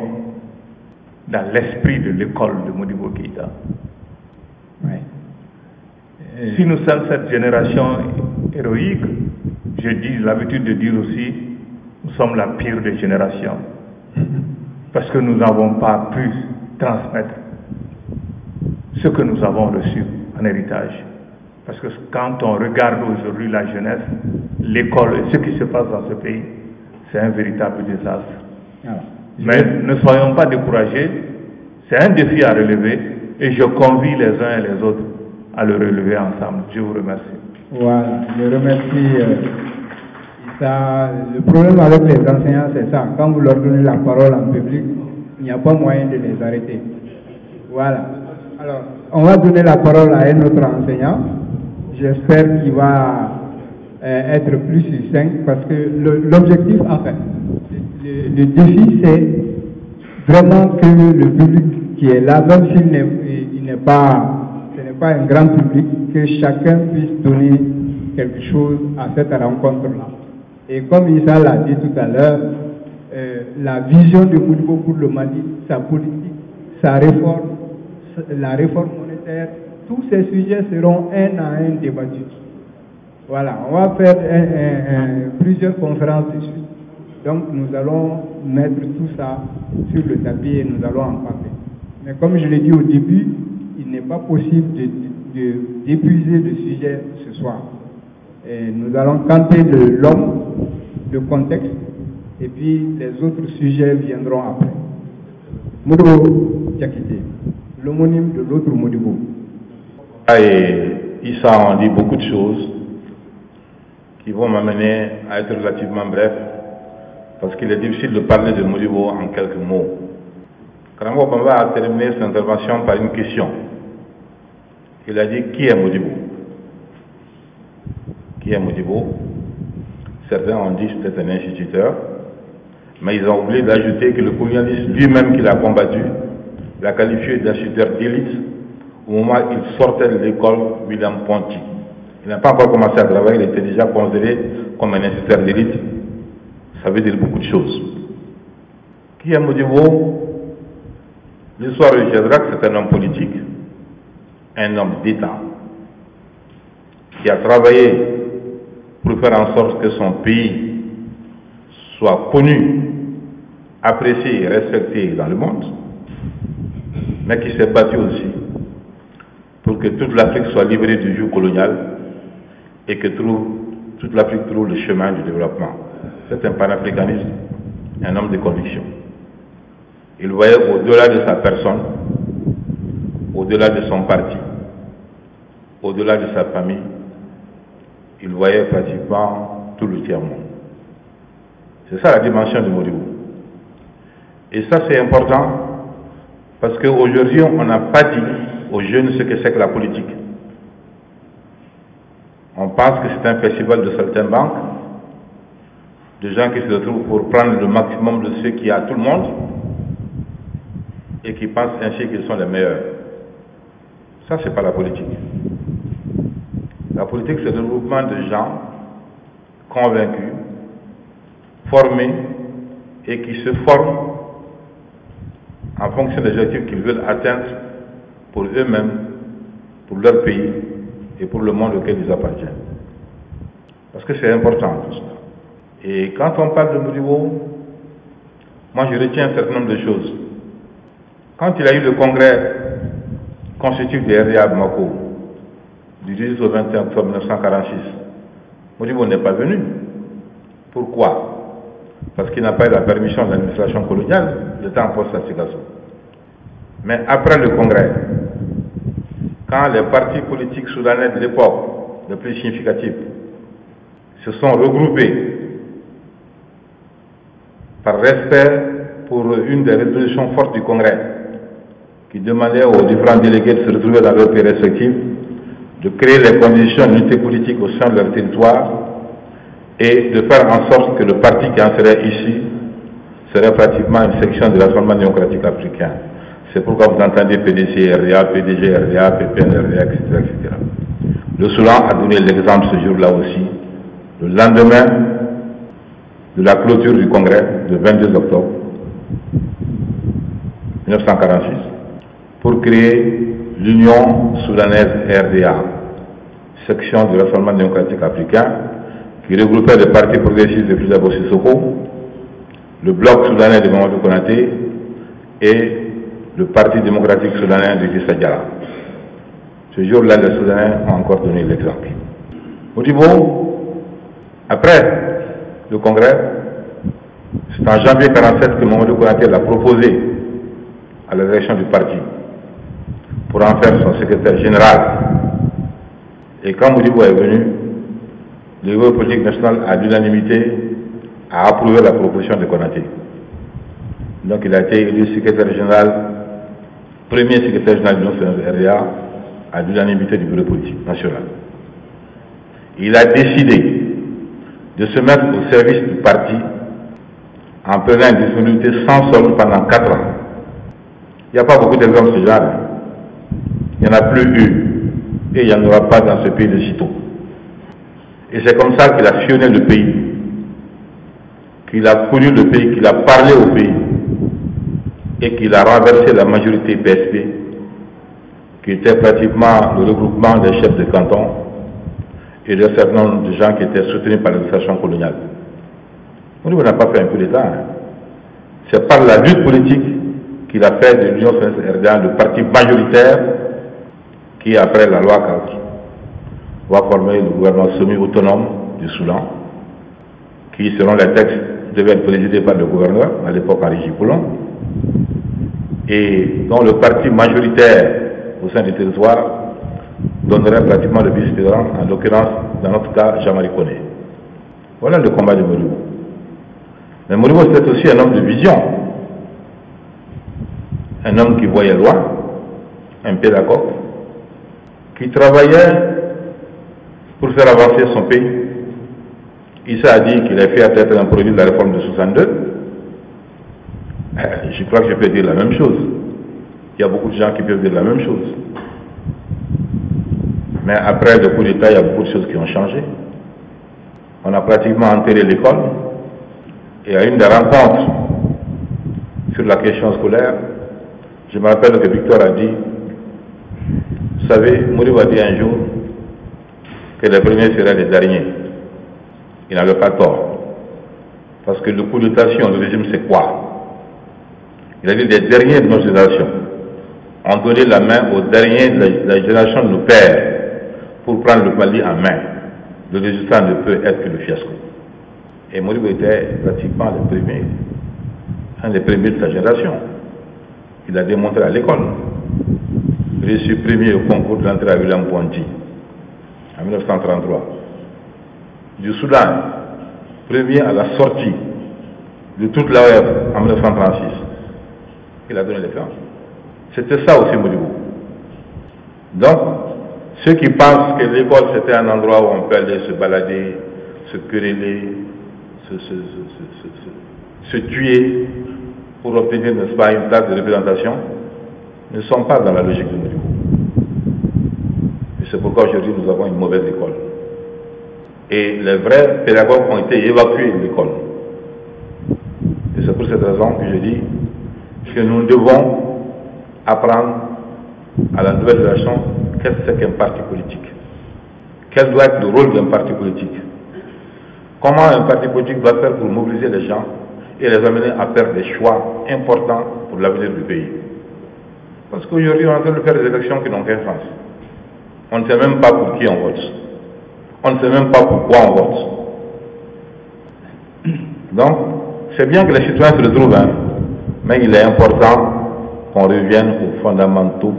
dans l'esprit de l'école de Modibo Keïta. Si nous sommes cette génération héroïque, j'ai l'habitude de dire aussi, nous sommes la pire des générations. Parce que nous n'avons pas pu transmettre ce que nous avons reçu en héritage. Parce que quand on regarde aujourd'hui la jeunesse, l'école et ce qui se passe dans ce pays, c'est un véritable désastre. Mais ne soyons pas découragés, c'est un défi à relever et je convie les uns et les autres à le relever ensemble. Je vous remercie.
Voilà, je remercie. Le problème avec les enseignants, c'est ça. Quand vous leur donnez la parole en public, il n'y a pas moyen de les arrêter. Voilà. Alors, on va donner la parole à un autre enseignant. J'espère qu'il va être plus succinct parce que l'objectif, enfin, le défi, c'est vraiment que le public qui est là, même s'il n'est pas, ce n'est pas un grand public, que chacun puisse donner quelque chose à cette rencontre-là. Et comme Issa l'a dit tout à l'heure, la vision de Modibo pour le Mali, sa politique, sa réforme, la réforme monétaire, tous ces sujets seront un à un débattus. Voilà, on va faire plusieurs conférences dessus. Donc nous allons mettre tout ça sur le tapis et nous allons en parler. Mais comme je l'ai dit au début, il n'est pas possible d'épuiser le sujet ce soir. Et nous allons canter de l'homme, le contexte, et puis les autres sujets viendront après. Modibo Diakité, l'homonyme de l'autre Modibo.
Et Issa en dit beaucoup de choses qui vont m'amener à être relativement bref, parce qu'il est difficile de parler de Modibo en quelques mots. Karambo Bamba a terminé son intervention par une question. Il a dit: qui est Modibo? Qui est Modibo? Certains ont dit que c'était un instituteur, mais ils ont oublié d'ajouter que le colonialiste lui-même qui l'a combattu l'a qualifié d'instituteur d'élite au moment où il sortait de l'école William Ponty. Il n'a pas encore commencé à travailler, il était déjà considéré comme un instituteur d'élite. Ça veut dire beaucoup de choses. Qui est Modibo? L'histoire de Gédrak, c'est un homme politique, un homme d'État, qui a travaillé pour faire en sorte que son pays soit connu, apprécié et respecté dans le monde, mais qui s'est battu aussi pour que toute l'Afrique soit libérée du joug colonial et que toute l'Afrique trouve le chemin du développement. C'est un panafricaniste, un homme de conviction. Il voyait au-delà de sa personne, au-delà de son parti, au-delà de sa famille, il voyait pratiquement tout le tiers-monde. C'est ça la dimension de Modibo. Et ça c'est important parce qu'aujourd'hui on n'a pas dit aux jeunes ce que c'est que la politique. On pense que c'est un festival de saltimbanques, de gens qui se retrouvent pour prendre le maximum de ce qu'il y a à tout le monde et qui pensent ainsi qu'ils sont les meilleurs. Ça, c'est pas la politique. La politique, c'est le regroupement de gens convaincus, formés et qui se forment en fonction des objectifs qu'ils veulent atteindre pour eux-mêmes, pour leur pays et pour le monde auquel ils appartiennent. Parce que c'est important tout ça. Et quand on parle de Modibo, moi je retiens un certain nombre de choses. Quand il y a eu le congrès constitutif des RDA à Bamako, du 18 au 21 octobre 1946, Modibo n'est pas venu. Pourquoi? Parce qu'il n'a pas eu la permission de l'administration coloniale, le temps post-Sassy-Gasso. Mais après le congrès, quand les partis politiques soudanais de l'époque, les plus significatifs, se sont regroupés par respect pour une des résolutions fortes du congrès, qui demandait aux différents délégués de se retrouver dans leurs pays respectifs, de créer les conditions d'unité politique au sein de leur territoire et de faire en sorte que le parti qui en serait ici serait pratiquement une section de l'Assemblement démocratique africain. C'est pourquoi vous entendez PDC, RDA, PDG, RDA, PPN, RDA, etc., etc. Le Soudan a donné l'exemple ce jour-là aussi, le lendemain de la clôture du congrès, le 22 octobre 1946, pour créer l'Union soudanaise RDA, section de l'Assemblement démocratique africain, qui regroupait les partis progressistes de Fouta Sissoko, le bloc soudanais de Mamadou Konaté et le Parti démocratique soudanais de Issa Diarra. Ce jour-là, les Soudanais ont encore donné l'exemple. Modibo, après le congrès, c'est en janvier 1947 que Mamadou Konaté l'a proposé à la direction du parti pour en faire son secrétaire général. Et quand Modibo est venu, le bureau politique national à l'unanimité a approuvé la proposition de Konaté. Donc il a été élu secrétaire général, premier secrétaire général de l'Union RDA à l'unanimité du bureau politique national. Il a décidé de se mettre au service du parti en prenant une disponibilité sans solde pendant 4 ans. Il n'y a pas beaucoup d'exemples de ce genre. Il n'y en a plus eu. Et il n'y en aura pas dans ce pays de sitôt. Et c'est comme ça qu'il a sillonné le pays, qu'il a connu le pays, qu'il a parlé au pays, et qu'il a renversé la majorité PSP, qui était pratiquement le regroupement des chefs de canton et d'un certain nombre de gens qui étaient soutenus par l'administration coloniale. On n'a pas fait un coup d'État. C'est par la lutte politique qu'il a fait de l'Union souverainiste RDA le parti majoritaire qui, après la loi cadre, va former le gouvernement semi-autonome du Soudan, qui, selon les textes, devait être présidé par le gouverneur, à l'époque Henri Jipoulon, et dont le parti majoritaire au sein du territoire donnerait pratiquement le vice-président, en l'occurrence, dans notre cas, Jean-Marie Koné. Voilà le combat de Modibo. Mais Modibo, c'était aussi un homme de vision, un homme qui voyait loin, un pédagogue, qui travaillait pour faire avancer son pays. Issa a dit qu'il est fier d'être un produit de la réforme de 62. Je crois que je peux dire la même chose. Il y a beaucoup de gens qui peuvent dire la même chose. Mais après le coup d'État, il y a beaucoup de choses qui ont changé. On a pratiquement enterré l'école. Et à une des rencontres sur la question scolaire, je me rappelle que Victor a dit, vous savez, Modibo a dit un jour que les premiers seraient les derniers. Il n'avait pas tort. Parce que le coup d'État, le régime, c'est quoi? Il a dit les derniers de notre génération ont donné la main aux derniers de la génération de nos pères pour prendre le Mali en main. Le résultat ne peut être que le fiasco. Et Modibo était pratiquement le premier, un des premiers de sa génération. Il a démontré à l'école. Je suis premier au concours de l'entrée à William Ponty en 1933. Du Soudan, premier à la sortie de toute l'AOF en 1936. Il a donné l'exemple. C'était ça aussi Modibo. Donc, ceux qui pensent que l'école c'était un endroit où on peut aller se balader, se quereller, se tuer pour obtenir, n'est-ce pas, une place de représentation, ne sont pas dans la logique de Modibo. Et c'est pourquoi aujourd'hui nous avons une mauvaise école. Et les vrais pédagogues ont été évacués de l'école. Et c'est pour cette raison que je dis que nous devons apprendre à la nouvelle génération qu'est-ce que c'est qu'un parti politique. Quel doit être le rôle d'un parti politique. Comment un parti politique doit faire pour mobiliser les gens et les amener à faire des choix importants pour l'avenir du pays. Parce qu'aujourd'hui, on est en train de faire des élections qui n'ont aucun sens. On ne sait même pas pour qui on vote. On ne sait même pas pourquoi on vote. Donc, c'est bien que les citoyens se retrouvent, hein, mais il est important qu'on revienne aux fondamentaux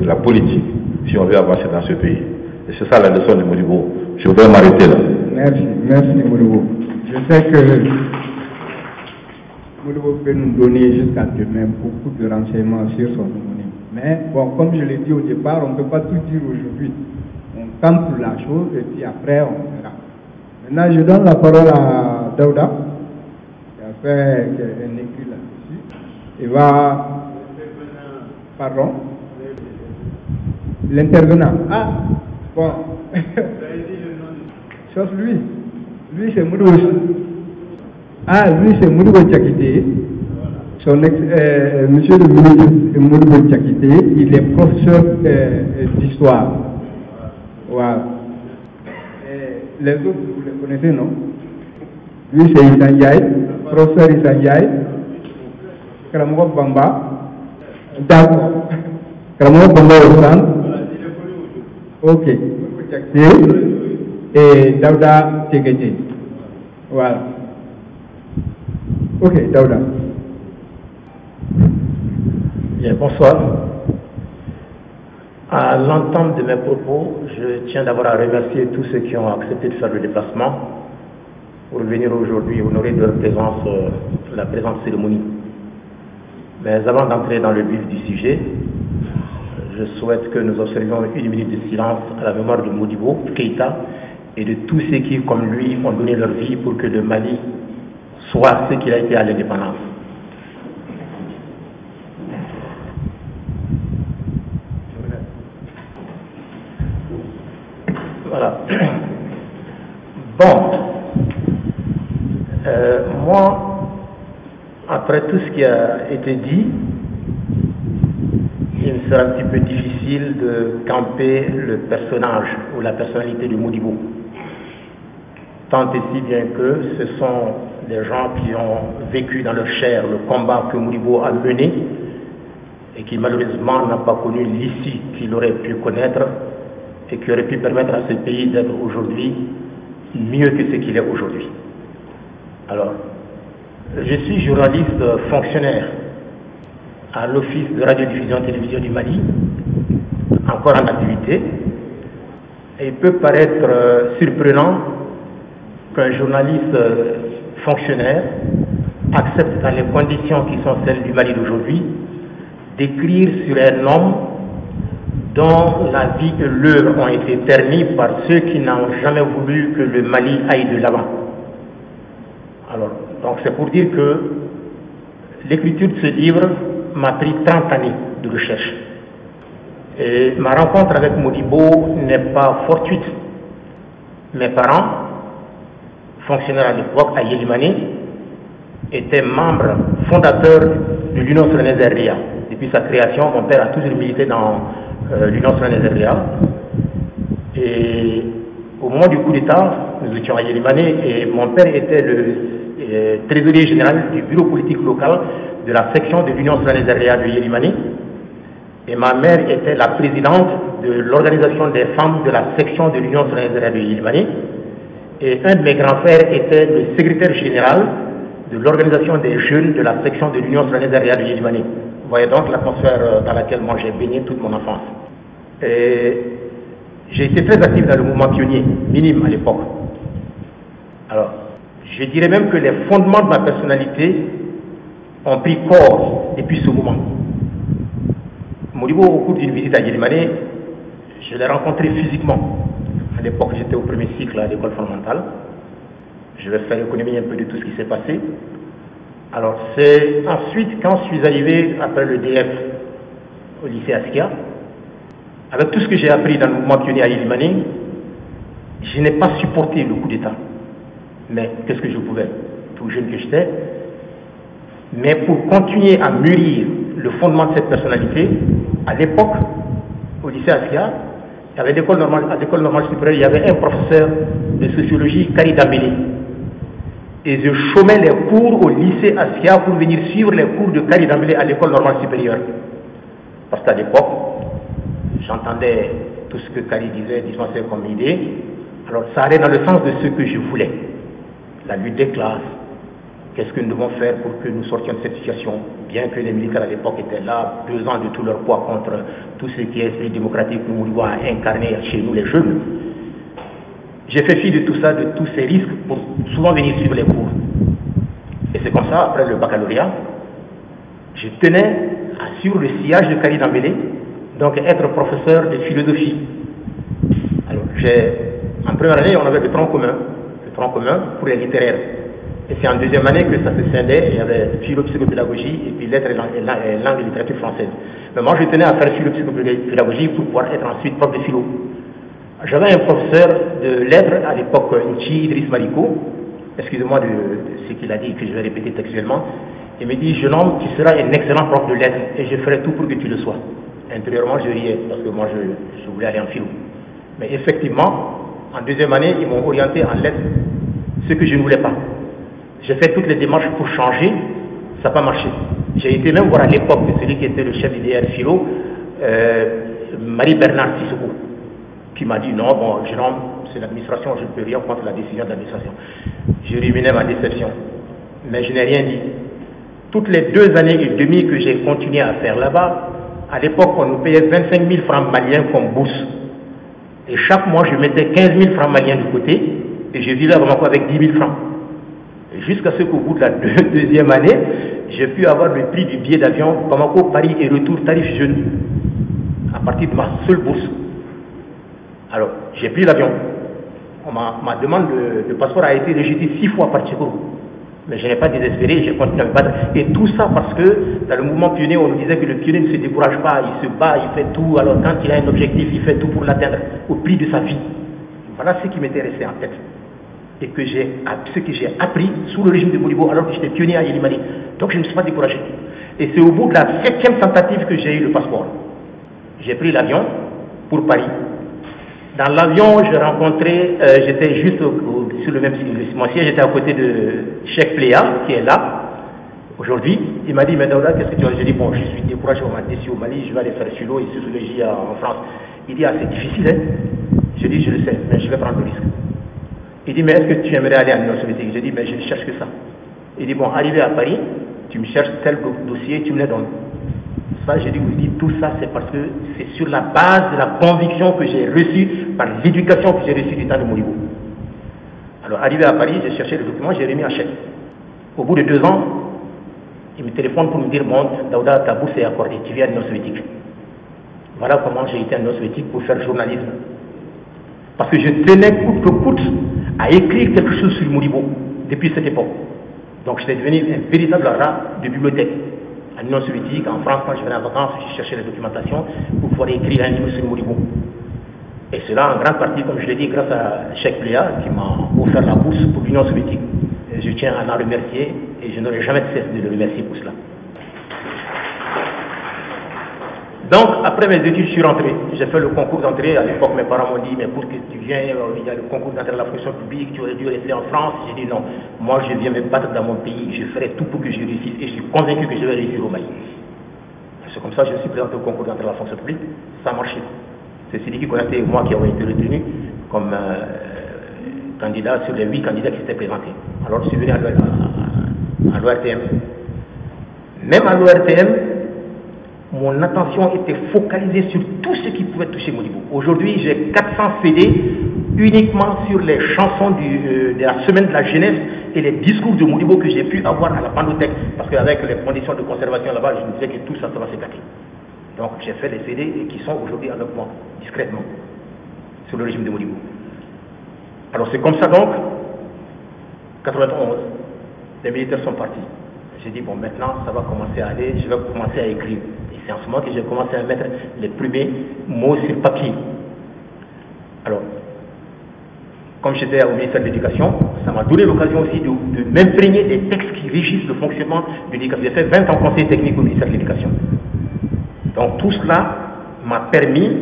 de la politique si on veut avancer dans ce pays. Et c'est ça la leçon de Modibo. Je voudrais m'arrêter là.
Merci Modibo. Je sais que Modibo peut nous donner jusqu'à demain beaucoup de renseignements sur son homonyme. Mais bon, comme je l'ai dit au départ, on ne peut pas tout dire aujourd'hui. On tente la chose et puis après on verra. Maintenant, je donne la parole à Daouda, qui a fait un écrit là-dessus. Il va... Pardon? L'intervenant. Ah, bon. Sauf lui. Lui, c'est Modibo. Ah, lui, c'est Modibo Diakité. Monsieur le ministre Modibo Diakité, il est professeur d'histoire. Voilà. Les autres, vous les connaissez, non? Lui, c'est Issa Ndiaye, professeur Issa Ndiaye, Karamogo Bamba. D'accord. Karamogo Bamba au centre. Ok. Et Daouda Tcheguedje. Voilà. Ok, Daouda.
Bien, bonsoir. À l'entente de mes propos, je tiens d'abord à remercier tous ceux qui ont accepté de faire le déplacement pour venir aujourd'hui honorer de leur présence la présente cérémonie. Mais avant d'entrer dans le vif du sujet, je souhaite que nous observions une minute de silence à la mémoire de Modibo Keïta et de tous ceux qui, comme lui, ont donné leur vie pour que le Mali soit ce qu'il a été à l'indépendance. Voilà. Bon. Moi, après tout ce qui a été dit, il me sera un petit peu difficile de camper le personnage ou la personnalité de Modibo. Tant et si bien que ce sont des gens qui ont vécu dans leur chair le combat que Modibo a mené et qui malheureusement n'a pas connu l'issue qu'il aurait pu connaître et qui aurait pu permettre à ce pays d'être aujourd'hui mieux que ce qu'il est aujourd'hui. Alors, je suis journaliste fonctionnaire à l'Office de radiodiffusion et télévision du Mali, encore en activité, et il peut paraître surprenant qu'un journaliste fonctionnaire accepte dans les conditions qui sont celles du Mali d'aujourd'hui d'écrire sur un homme dont la vie et l'œuvre ont été ternies par ceux qui n'ont jamais voulu que le Mali aille de l'avant. Alors, donc c'est pour dire que l'écriture de ce livre m'a pris 30 années de recherche. Et ma rencontre avec Modibo n'est pas fortuite. Mes parents, fonctionnaires à l'époque à Yélimani, étaient membres fondateurs de l'Union soudanaise RDA. Depuis sa création, mon père a toujours milité dans l'Union soudanaise RDA. Et au moment du coup d'État, nous étions à Yélimani et mon père était le trésorier général du bureau politique local de la section de l'Union soudanaise RDA de Yélimani. Et ma mère était la présidente de l'organisation des femmes de la section de l'Union soudanaise RDA de Yélimani. Et un de mes grands frères était le secrétaire général de l'organisation des jeunes de la section de l'Union soudanaise RDA de Yélimani. Vous voyez donc l'atmosphère dans laquelle moi j'ai baigné toute mon enfance. J'ai été très actif dans le mouvement pionnier, minime à l'époque. Alors, je dirais même que les fondements de ma personnalité ont pris corps depuis ce moment. Modibo, au cours d'une visite à Yélimani, je l'ai rencontré physiquement. À l'époque, j'étais au premier cycle à l'école fondamentale. Je vais faire l'économie un peu de tout ce qui s'est passé. Alors, c'est ensuite, quand je suis arrivé après le DF au lycée Askia, avec tout ce que j'ai appris dans le mouvement pionnier à Yélimani, je n'ai pas supporté le coup d'État. Mais qu'est-ce que je pouvais, tout jeune que j'étais. Mais pour continuer à mûrir le fondement de cette personnalité, à l'époque, au lycée Askia, à l'école normale supérieure, il y avait un professeur de sociologie, Kari Dambélé. Et je chômais les cours au lycée Askia pour venir suivre les cours de Kari Dambélé à l'école normale supérieure. Parce qu'à l'époque, j'entendais tout ce que Kari disait, dispensait comme idée. Alors ça allait dans le sens de ce que je voulais. La lutte des classes. Qu'est-ce que nous devons faire pour que nous sortions de cette situation? Bien que les militaires à l'époque étaient là, pesant de tout leur poids contre tout ce qui est esprit démocratique que Modibo a incarné chez nous les jeunes. J'ai fait fi de tout ça, de tous ces risques, pour souvent venir suivre les cours. Et c'est comme ça, après le baccalauréat, je tenais à suivre le sillage de Kari Dambélé, donc être professeur de philosophie. Alors, en première année, on avait le tronc commun pour les littéraires. Et c'est en deuxième année que ça se scindait, il y avait philo-psychopédagogie et puis lettres et langue et littérature française. Mais moi, je tenais à faire philo-psychopédagogie pour pouvoir être ensuite prof de philo. J'avais un professeur de lettres à l'époque, Nchi Idriss Mariko, excusez-moi de ce qu'il a dit, que je vais répéter textuellement. Il me dit, jeune homme, tu seras un excellent prof de lettres et je ferai tout pour que tu le sois. Intérieurement, je riais parce que moi, je voulais aller en philo. Mais effectivement, en deuxième année, ils m'ont orienté en lettres, ce que je ne voulais pas. J'ai fait toutes les démarches pour changer, ça n'a pas marché. J'ai été même voir à l'époque celui qui était le chef d'IDR philo, Marie-Bernard Sissoko, qui m'a dit non, bon, Jérôme, c'est l'administration, je ne peux rien contre la décision de l'administration. Je ruminais ma déception, mais je n'ai rien dit. Toutes les 2 années et demie que j'ai continué à faire là-bas, à l'époque, on nous payait 25 000 francs maliens comme bourse. Et chaque mois, je mettais 15 000 francs maliens de côté, et je vivais vraiment avec 10 000 francs. Jusqu'à ce qu'au bout de la deuxième année, j'ai pu avoir le prix du billet d'avion Bamako, Paris et retour tarif jeune, à partir de ma seule bourse. Alors, j'ai pris l'avion. Ma demande de passeport a été rejetée 6 fois par Tchékourou. Mais je n'ai pas désespéré, j'ai continué à me battre. Et tout ça parce que dans le mouvement pionnier, on nous disait que le pionnier ne se décourage pas, il se bat, il fait tout. Alors quand il a un objectif, il fait tout pour l'atteindre, au prix de sa vie. Voilà ce qui m'était resté en tête. Et ce que j'ai appris sous le régime de Modibo alors que j'étais pionnier à Yélimani. Donc je ne me suis pas découragé. Et c'est au bout de la 7e tentative que j'ai eu le passeport. J'ai pris l'avion pour Paris. Dans l'avion, j'ai rencontré, j'étais juste au sur le même site. Mon siège était à côté de Cheikh Pléa, qui est là. Aujourd'hui, il m'a dit, mais Daouda, qu'est-ce que tu as? J'ai dit, bon, je suis découragé, on m'a déçu au Mali, je vais aller faire Sulo et sociologie en France. Il dit, ah, c'est difficile, hein? Je dis, je le sais, mais je vais prendre le risque. Il dit, mais est-ce que tu aimerais aller en Union soviétique? J'ai dit, mais je ne cherche que ça. Il dit, bon, arrivé à Paris, tu me cherches tel dossier, tu me le donnes. Ça, j'ai dit, vous dites, tout ça, c'est parce que c'est sur la base de la conviction que j'ai reçue, par l'éducation que j'ai reçue du temps de Modibo. Alors, arrivé à Paris, j'ai cherché le document, j'ai remis un chèque. Au bout de 2 ans, il me téléphone pour me dire, bon, Daouda, ta bourse est accordée, tu viens de l'Union soviétique. Voilà comment j'ai été en Union soviétique pour faire journalisme. Parce que je tenais coûte que coûte à écrire quelque chose sur Modibo depuis cette époque. Donc j'étais devenu un véritable rat de bibliothèque. En Union soviétique, en France, quand je venais en vacances, je cherchais la documentation pour pouvoir écrire un livre sur Modibo. Et cela en grande partie, comme je l'ai dit, grâce à Cheikh Pléa qui m'a offert la bourse pour l'Union soviétique. Et je tiens à l'en remercier et je n'aurai jamais de cesse de le remercier pour cela. Donc, après mes études, je suis rentré. J'ai fait le concours d'entrée. À l'époque, mes parents m'ont dit, mais pour que tu viennes, il y a le concours d'entrée à la fonction publique, tu aurais dû rester en France. J'ai dit non. Moi, je viens me battre dans mon pays. Je ferai tout pour que je réussisse. Et je suis convaincu que je vais réussir au Mali. C'est comme ça que je me suis présenté au concours d'entrée à la fonction publique. Ça a marché. C'est Sidiki Konaté et moi qui avons été retenus comme candidats sur les 8 candidats qui s'étaient présentés. Alors, je suis venu à l'ORTM. Même à l'ORTM, mon attention était focalisée sur tout ce qui pouvait toucher Modibo. Aujourd'hui, j'ai 400 CD uniquement sur les chansons de la semaine de la jeunesse et les discours de Modibo que j'ai pu avoir à la Pandothèque. Parce qu'avec les conditions de conservation là-bas, je me disais que tout ça va s'éclater. Donc j'ai fait des CD qui sont aujourd'hui avec moi, discrètement, sur le régime de Modibo. Alors c'est comme ça donc, 91, les militaires sont partis. J'ai dit, bon, maintenant, ça va commencer à aller, je vais commencer à écrire. Et c'est en ce moment que j'ai commencé à mettre les premiers mots sur papier. Alors, comme j'étais au ministère de l'Éducation, ça m'a donné l'occasion aussi de m'imprégner des textes qui régissent le fonctionnement de l'éducation. J'ai fait 20 ans conseil technique au ministère de l'Éducation. Donc tout cela m'a permis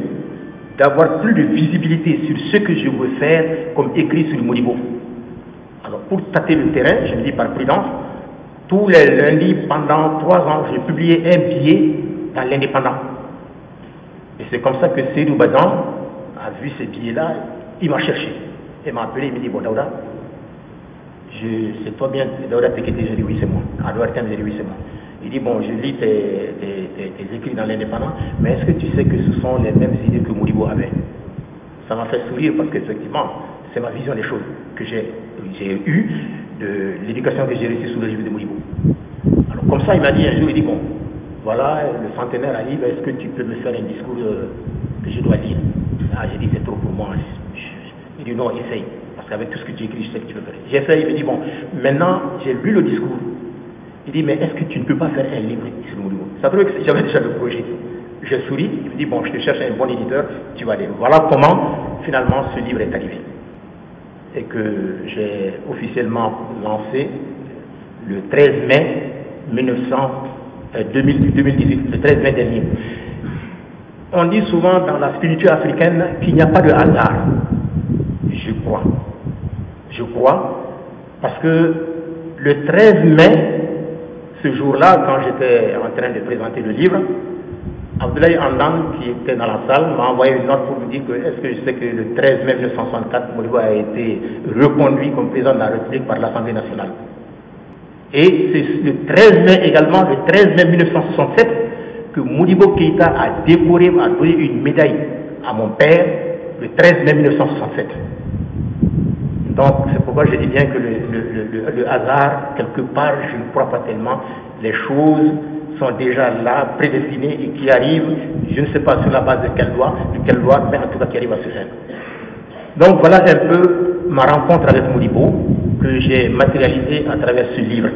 d'avoir plus de visibilité sur ce que je veux faire comme écrit sur le Modibo. Alors pour tâter le terrain, je me dis par prudence, tous les lundis pendant 3 ans, j'ai publié un billet dans l'Indépendant. Et c'est comme ça que Seydou Bazan a vu ces billets-là, il m'a cherché. Il m'a appelé, il m'a dit, bon Daouda, c'est toi bien, Daouda Tekete, j'ai dit oui c'est moi. À l'ORTM, j'ai dit oui c'est moi. Il dit, bon, je lis tes écrits dans l'Indépendant, mais est-ce que tu sais que ce sont les mêmes idées que Modibo avait? Ça m'a fait sourire parce qu'effectivement, c'est ma vision des choses que j'ai eue de l'éducation que j'ai reçue sous le régime de Modibo. Alors comme ça, il m'a dit un jour, il dit, bon, voilà, le centenaire arrive, est-ce que tu peux me faire un discours que je dois lire? Ah, j'ai dit, c'est trop pour moi. Il dit, non, essaye, parce qu'avec tout ce que tu écris, je sais que tu peux faire. J'ai fait, il me dit, bon, maintenant, j'ai lu le discours. Il dit, mais est-ce que tu ne peux pas faire un livre sur le Modibo? Ça veut dire que j'avais déjà le projet. Je souris, il me dit, bon, je te cherche un bon éditeur, tu vas aller. Voilà comment, finalement, ce livre est arrivé. Et que j'ai officiellement lancé le 13 mai 2018, le 13 mai dernier. On dit souvent dans la spiritualité africaine qu'il n'y a pas de hasard. Je crois. Je crois, parce que le 13 mai, ce jour-là, quand j'étais en train de présenter le livre, Abdoulaye Andan, qui était dans la salle, m'a envoyé une note pour me dire que est-ce que je sais que le 13 mai 1964, Modibo a été reconduit comme président de la République par l'Assemblée nationale. Et c'est le 13 mai également, le 13 mai 1967, que Modibo Keïta a décoré, a donné une médaille à mon père, le 13 mai 1967. Donc c'est pourquoi je dis bien que le hasard, quelque part, je ne crois pas tellement, les choses sont déjà là, prédestinées et qui arrivent, je ne sais pas sur la base de quelle loi, mais en tout cas qui arrivent à se faire. Donc voilà un peu ma rencontre avec Modibo que j'ai matérialisée à travers ce livre.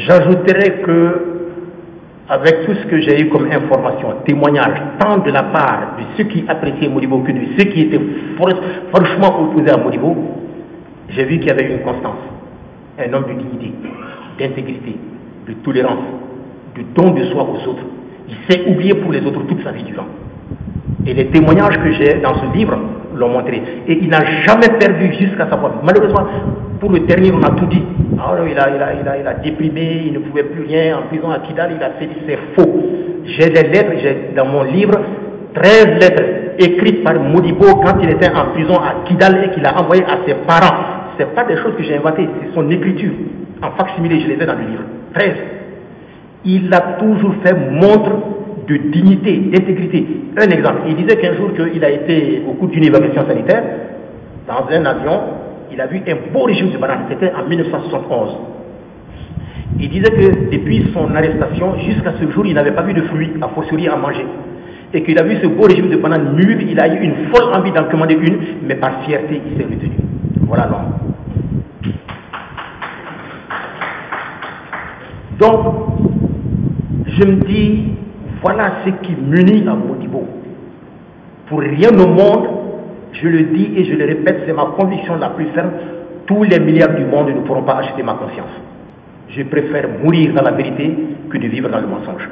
J'ajouterai que avec tout ce que j'ai eu comme information, témoignage, tant de la part de ceux qui appréciaient Modibo que de ceux qui étaient franchement opposés à Modibo, j'ai vu qu'il y avait une constance, un homme de dignité, d'intégrité, de tolérance, de don de soi aux autres. Il s'est oublié pour les autres toute sa vie durant. Et les témoignages que j'ai dans ce livre, l'ont montré. Et il n'a jamais perdu jusqu'à sa mort. Malheureusement, pour le dernier, on a tout dit. Alors, il a déprimé, il ne pouvait plus rien, en prison à Kidal, il a fait, c'est faux. J'ai des lettres, j'ai dans mon livre 13 lettres écrites par Modibo quand il était en prison à Kidal et qu'il a envoyées à ses parents. Ce n'est pas des choses que j'ai inventées, c'est son écriture. En facsimilé, je les ai dans le livre. 13. Il a toujours fait montre de dignité, d'intégrité. Un exemple, il disait qu'un jour qu'il a été au cours d'une évacuation sanitaire, dans un avion, il a vu un beau régime de bananes, c'était en 1971. Il disait que depuis son arrestation, jusqu'à ce jour, il n'avait pas vu de fruits, a fortiori à manger. Et qu'il a vu ce beau régime de bananes mûr, il a eu une folle envie d'en commander une, mais par fierté, il s'est retenu. Voilà l'homme. Donc, je me dis, voilà ce qui m'unit à Modibo. Pour rien au monde, je le dis et je le répète, c'est ma conviction la plus ferme, tous les milliards du monde ne pourront pas acheter ma conscience. Je préfère mourir dans la vérité que de vivre dans le mensonge.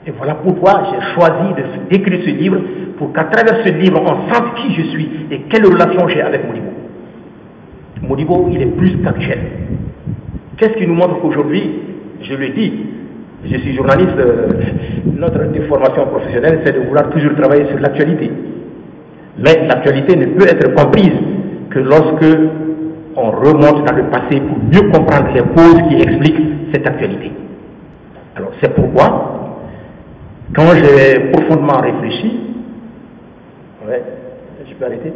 Et voilà pourquoi j'ai choisi d'écrire ce livre, pour qu'à travers ce livre, on sente qui je suis et quelle relation j'ai avec Modibo. Modibo, il est plus qu'actuel. Qu'est-ce qui nous montre qu'aujourd'hui, je le dis, je suis journaliste, notre déformation professionnelle, c'est de vouloir toujours travailler sur l'actualité. Mais l'actualité ne peut être comprise que lorsque on remonte dans le passé pour mieux comprendre les causes qui expliquent cette actualité. Alors c'est pourquoi, quand j'ai profondément réfléchi, ouais, je peux arrêter?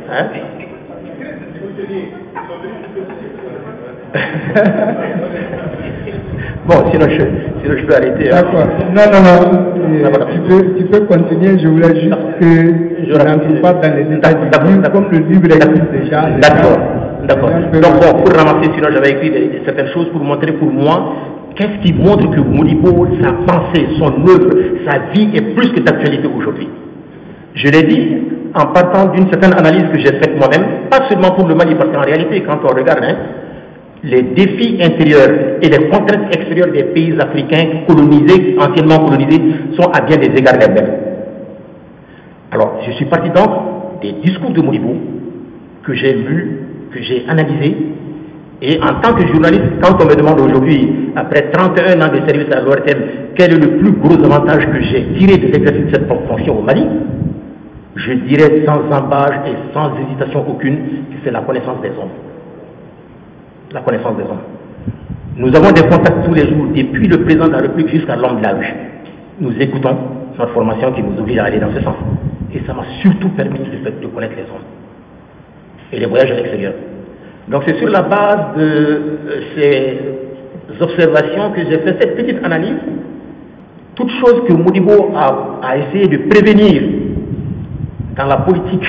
Hein? Bon, sinon je peux arrêter.
D'accord. Non. Tu peux continuer. Je voulais juste que je ne rentre pas dans les détails du livre, comme le livre existe déjà.
D'accord. Donc bon, pour ramasser, sinon j'avais écrit certaines choses pour montrer pour moi qu'est-ce qui montre que Modibo, sa pensée, son œuvre, sa vie est plus que d'actualité aujourd'hui. Je l'ai dit en partant d'une certaine analyse que j'ai faite moi-même, pas seulement pour le Mali, parce qu'en réalité, quand on regarde, les défis intérieurs et les contraintes extérieures des pays africains colonisés, anciennement colonisés, sont à bien des égards les mêmes. Alors, je suis parti donc des discours de Modibo que j'ai lus, que j'ai analysés, et en tant que journaliste, quand on me demande aujourd'hui, après 31 ans de service à l'ORTM, quel est le plus gros avantage que j'ai tiré de l'exercice de cette fonction au Mali, je dirais sans embâche et sans hésitation aucune que c'est la connaissance des hommes. La connaissance des hommes. Nous avons des contacts tous les jours, depuis le président de la République jusqu'à l'homme de la rue. Nous écoutons notre formation qui nous oblige à aller dans ce sens. Et ça m'a surtout permis de connaître les hommes et les voyages à l'extérieur. Donc c'est sur la base de ces observations que j'ai fait cette petite analyse. Toute chose que Modibo a essayé de prévenir dans la politique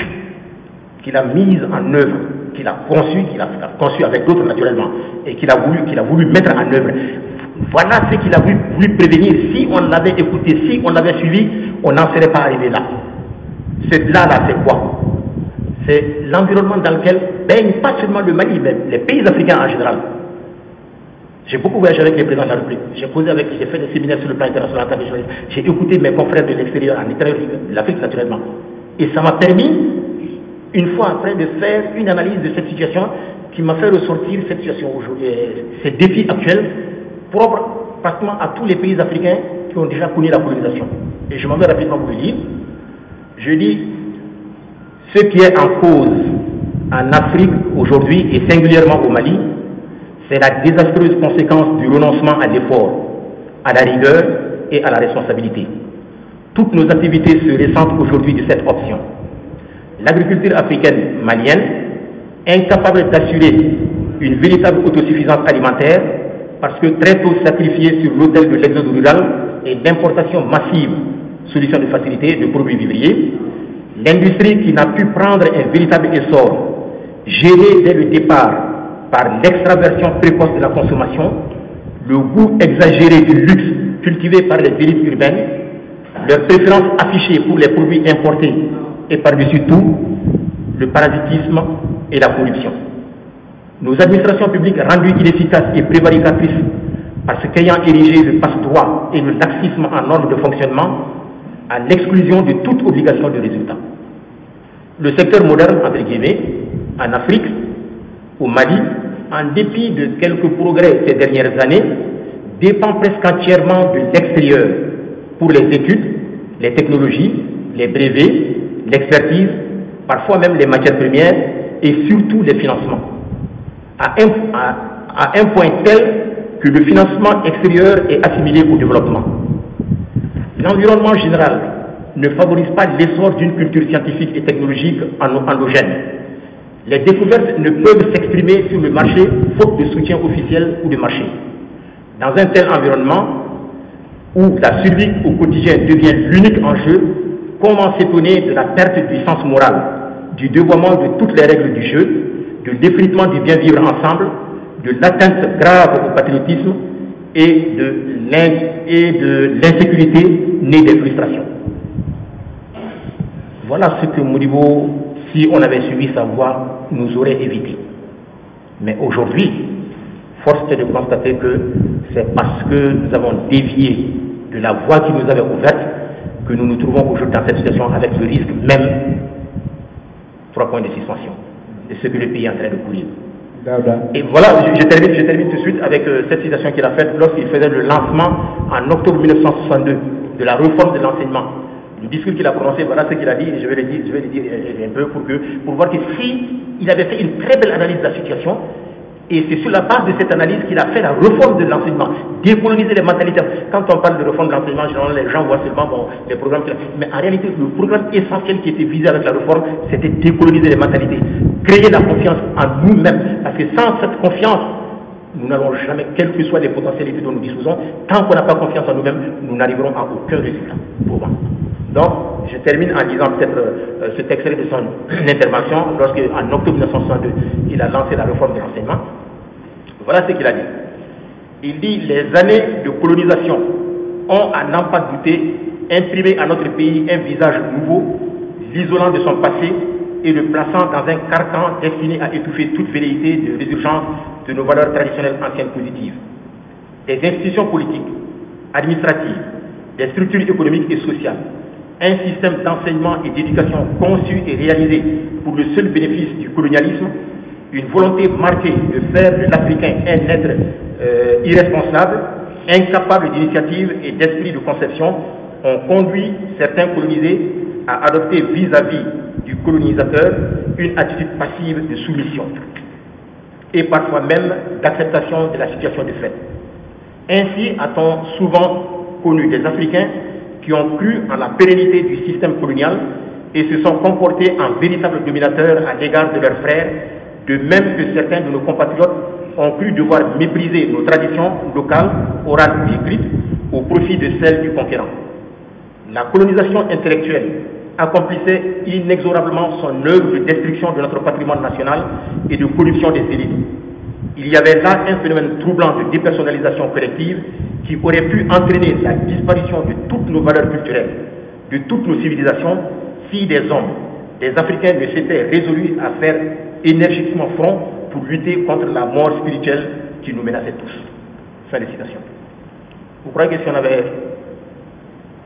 qu'il a mise en œuvre, qu'il a conçu avec d'autres naturellement, et qu'il a voulu mettre en œuvre. Voilà ce qu'il a voulu prévenir. Si on l'avait écouté, si on l'avait suivi, on n'en serait pas arrivé là. C'est c'est quoi? C'est l'environnement dans lequel baigne pas seulement le Mali, mais les pays africains en général. J'ai beaucoup voyagé avec les présidents de la République. J'ai fait des séminaires sur le plan international. J'ai écouté mes confrères de l'extérieur, en extérieur de l'Afrique naturellement. Et ça m'a permis, une fois après, de faire une analyse de cette situation qui m'a fait ressortir cette situation aujourd'hui, ces défis actuels propres pratiquement à tous les pays africains qui ont déjà connu la colonisation. Et je m'en vais rapidement vous le dire. Je dis, ce qui est en cause en Afrique aujourd'hui et singulièrement au Mali, c'est la désastreuse conséquence du renoncement à l'effort, à la rigueur et à la responsabilité. Toutes nos activités se ressentent aujourd'hui de cette option. L'agriculture africaine malienne, incapable d'assurer une véritable autosuffisance alimentaire, parce que très tôt sacrifiée sur l'autel de l'exode rural et d'importation massive, solution de facilité de produits vivriers, l'industrie qui n'a pu prendre un véritable essor, gérée dès le départ par l'extraversion précoce de la consommation, le goût exagéré du luxe cultivé par les élites urbaines, leur préférence affichée pour les produits importés et par-dessus tout, le parasitisme et la corruption. Nos administrations publiques rendues inefficaces et prévaricatrices parce qu'ayant érigé le passe droit et le laxisme en normes de fonctionnement à l'exclusion de toute obligation de résultat. Le secteur moderne, entre guillemets, en Afrique, au Mali, en dépit de quelques progrès ces dernières années, dépend presque entièrement de l'extérieur pour les études, les technologies, les brevets, l'expertise, parfois même les matières premières et surtout les financements. À un point tel que le financement extérieur est assimilé au développement. L'environnement général ne favorise pas l'essor d'une culture scientifique et technologique endogène. Les découvertes ne peuvent s'exprimer sur le marché faute de soutien officiel ou de marché. Dans un tel environnement où la survie au quotidien devient l'unique enjeu, comment s'étonner de la perte du sens moral, du dévoiement de toutes les règles du jeu, de l'effritement du bien vivre ensemble, de l'atteinte grave au patriotisme et de l'insécurité née des frustrations. Voilà ce que Modibo, si on avait suivi sa voie, nous aurait évité. Mais aujourd'hui, force est de constater que c'est parce que nous avons dévié de la voie qui nous avait ouverte que nous nous trouvons aujourd'hui dans cette situation avec le risque même 3 points de suspension. C'est ce que le pays est en train de courir. Et voilà, je termine tout de suite avec cette citation qu'il a faite lorsqu'il faisait le lancement en octobre 1962 de la réforme de l'enseignement. Le discours qu'il a prononcé, voilà ce qu'il a dit, et je vais le dire un peu pour voir que si il avait fait une très belle analyse de la situation, et c'est sur la base de cette analyse qu'il a fait la réforme de l'enseignement, décoloniser les mentalités. Quand on parle de réforme de l'enseignement, généralement les gens voient seulement les programmes qu'il a fait. Mais en réalité, le programme essentiel qui était visé avec la réforme, c'était décoloniser les mentalités, créer la confiance en nous-mêmes. Parce que sans cette confiance, nous n'allons jamais, quelles que soient les potentialités dont nous disposons, tant qu'on n'a pas confiance en nous-mêmes, nous n'arriverons à aucun résultat. Donc, je termine en lisant peut-être cet extrait de son intervention lorsque, en octobre 1962, il a lancé la réforme de l'enseignement. Voilà ce qu'il a dit. Il dit « Les années de colonisation ont, à n'en pas douter, imprimé à notre pays un visage nouveau, l'isolant de son passé et le plaçant dans un carcan destiné à étouffer toute velléité de résurgence de nos valeurs traditionnelles anciennes positives. Des institutions politiques, administratives, des structures économiques et sociales, un système d'enseignement et d'éducation conçu et réalisé pour le seul bénéfice du colonialisme, une volonté marquée de faire de l'Africain un être irresponsable, incapable d'initiative et d'esprit de conception, ont conduit certains colonisés à adopter vis-à-vis du colonisateur une attitude passive de soumission et parfois même d'acceptation de la situation de fait. Ainsi a-t-on souvent connu des Africains qui ont cru en la pérennité du système colonial et se sont comportés en véritables dominateurs à l'égard de leurs frères, de même que certains de nos compatriotes ont cru devoir mépriser nos traditions locales, orales ou écrites, au profit de celles du conquérant. La colonisation intellectuelle accomplissait inexorablement son œuvre de destruction de notre patrimoine national et de corruption des élites. Il y avait là un phénomène troublant de dépersonnalisation collective qui aurait pu entraîner la disparition de toutes nos valeurs culturelles, de toutes nos civilisations, si des hommes, des Africains ne s'étaient résolus à faire énergiquement front pour lutter contre la mort spirituelle qui nous menaçait tous. Fin de citation. Vous croyez que si on avait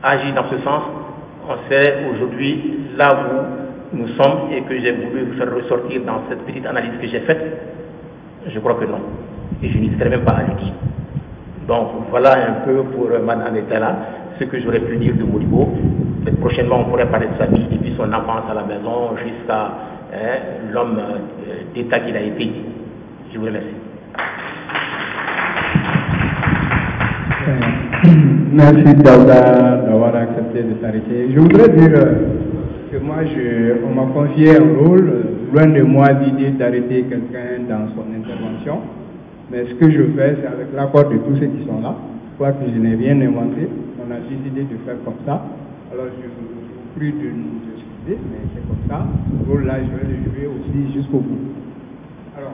agi dans ce sens, on serait aujourd'hui là où nous sommes et que j'ai voulu vous faire ressortir dans cette petite analyse que j'ai faite? Je crois que non. Et je n'hésiterai même pas à le dire. Donc voilà un peu pour Mme Etala ce que j'aurais pu dire de Modibo. Prochainement, on pourrait parler de sa vie depuis son enfance à la maison jusqu'à l'homme d'État qu'il a été. Je vous remercie.
Merci Daouda d'avoir accepté de s'arrêter. Je voudrais dire que moi, on m'a confié un rôle, loin de moi l'idée d'arrêter quelqu'un dans son intervention. Mais ce que je fais, c'est avec l'accord de tous ceux qui sont là. Je crois que je n'ai rien inventé. On a décidé de faire comme ça. Alors je vous prie de nous excuser, mais c'est comme ça. Ce rôle-là, je vais le jouer aussi jusqu'au bout. Alors,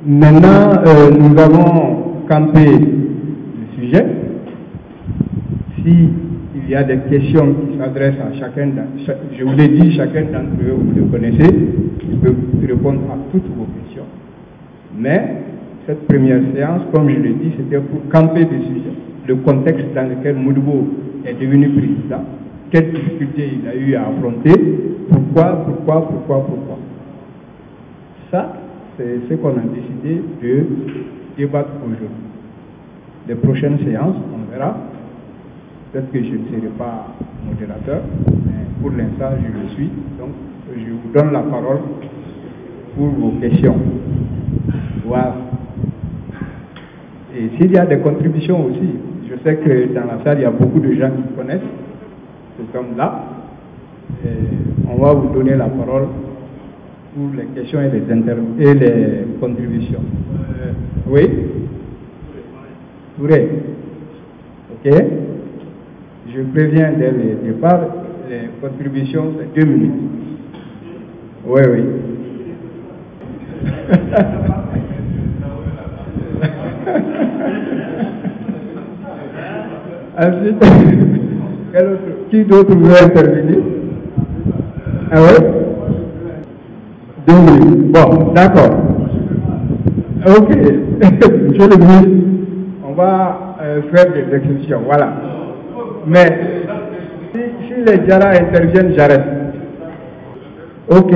maintenant, nous avons campé le sujet. S'il y a des questions qui s'adressent à chacun, je vous l'ai dit, chacun d'entre eux, vous le connaissez, il peut répondre à toutes vos questions. Mais cette première séance, comme je l'ai dit, c'était pour camper des sujets. le contexte dans lequel Modibo est devenu président, quelles difficultés il a eu à affronter, pourquoi. Ça, c'est ce qu'on a décidé de débattre aujourd'hui. Les prochaines séances, on verra. Peut-être que je ne serai pas modérateur, mais pour l'instant, je le suis. Donc, je vous donne la parole pour vos questions. Voilà. Et s'il y a des contributions aussi, je sais que dans la salle, il y a beaucoup de gens qui connaissent, c'est comme là. Et on va vous donner la parole pour les questions et les contributions. Oui? Touré. Ok? Je préviens dès le départ, les contributions, c'est 2 minutes. Oui. Ensuite, qui d'autre veut intervenir? Ah oui? 2 minutes. Bon, d'accord. Ok. Monsieur le ministre, on va faire des exceptions, voilà. Mais si les Djara interviennent, j'arrête. Ok.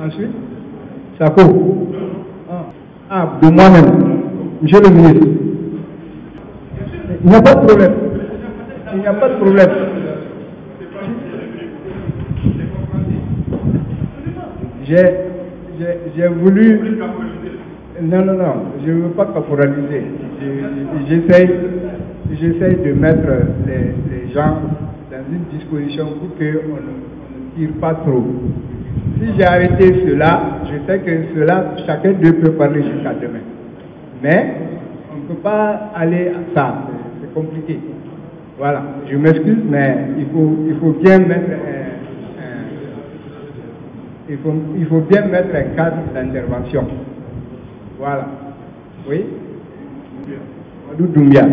Ensuite, Sako. De moi-même. Monsieur le ministre. Il n'y a pas de problème. Il n'y a pas de problème. J'ai voulu... Non, je ne veux pas caporaliser. J'essaye de mettre les gens dans une disposition pour qu'on ne tire pas trop. Si j'ai arrêté cela, je sais que cela, chacun d'eux peut parler jusqu'à demain. Mais on ne peut pas aller à ça, c'est compliqué. Voilà, je m'excuse, mais il faut bien mettre il faut bien mettre un cadre d'intervention. Voilà. Oui? Madou Doumbia.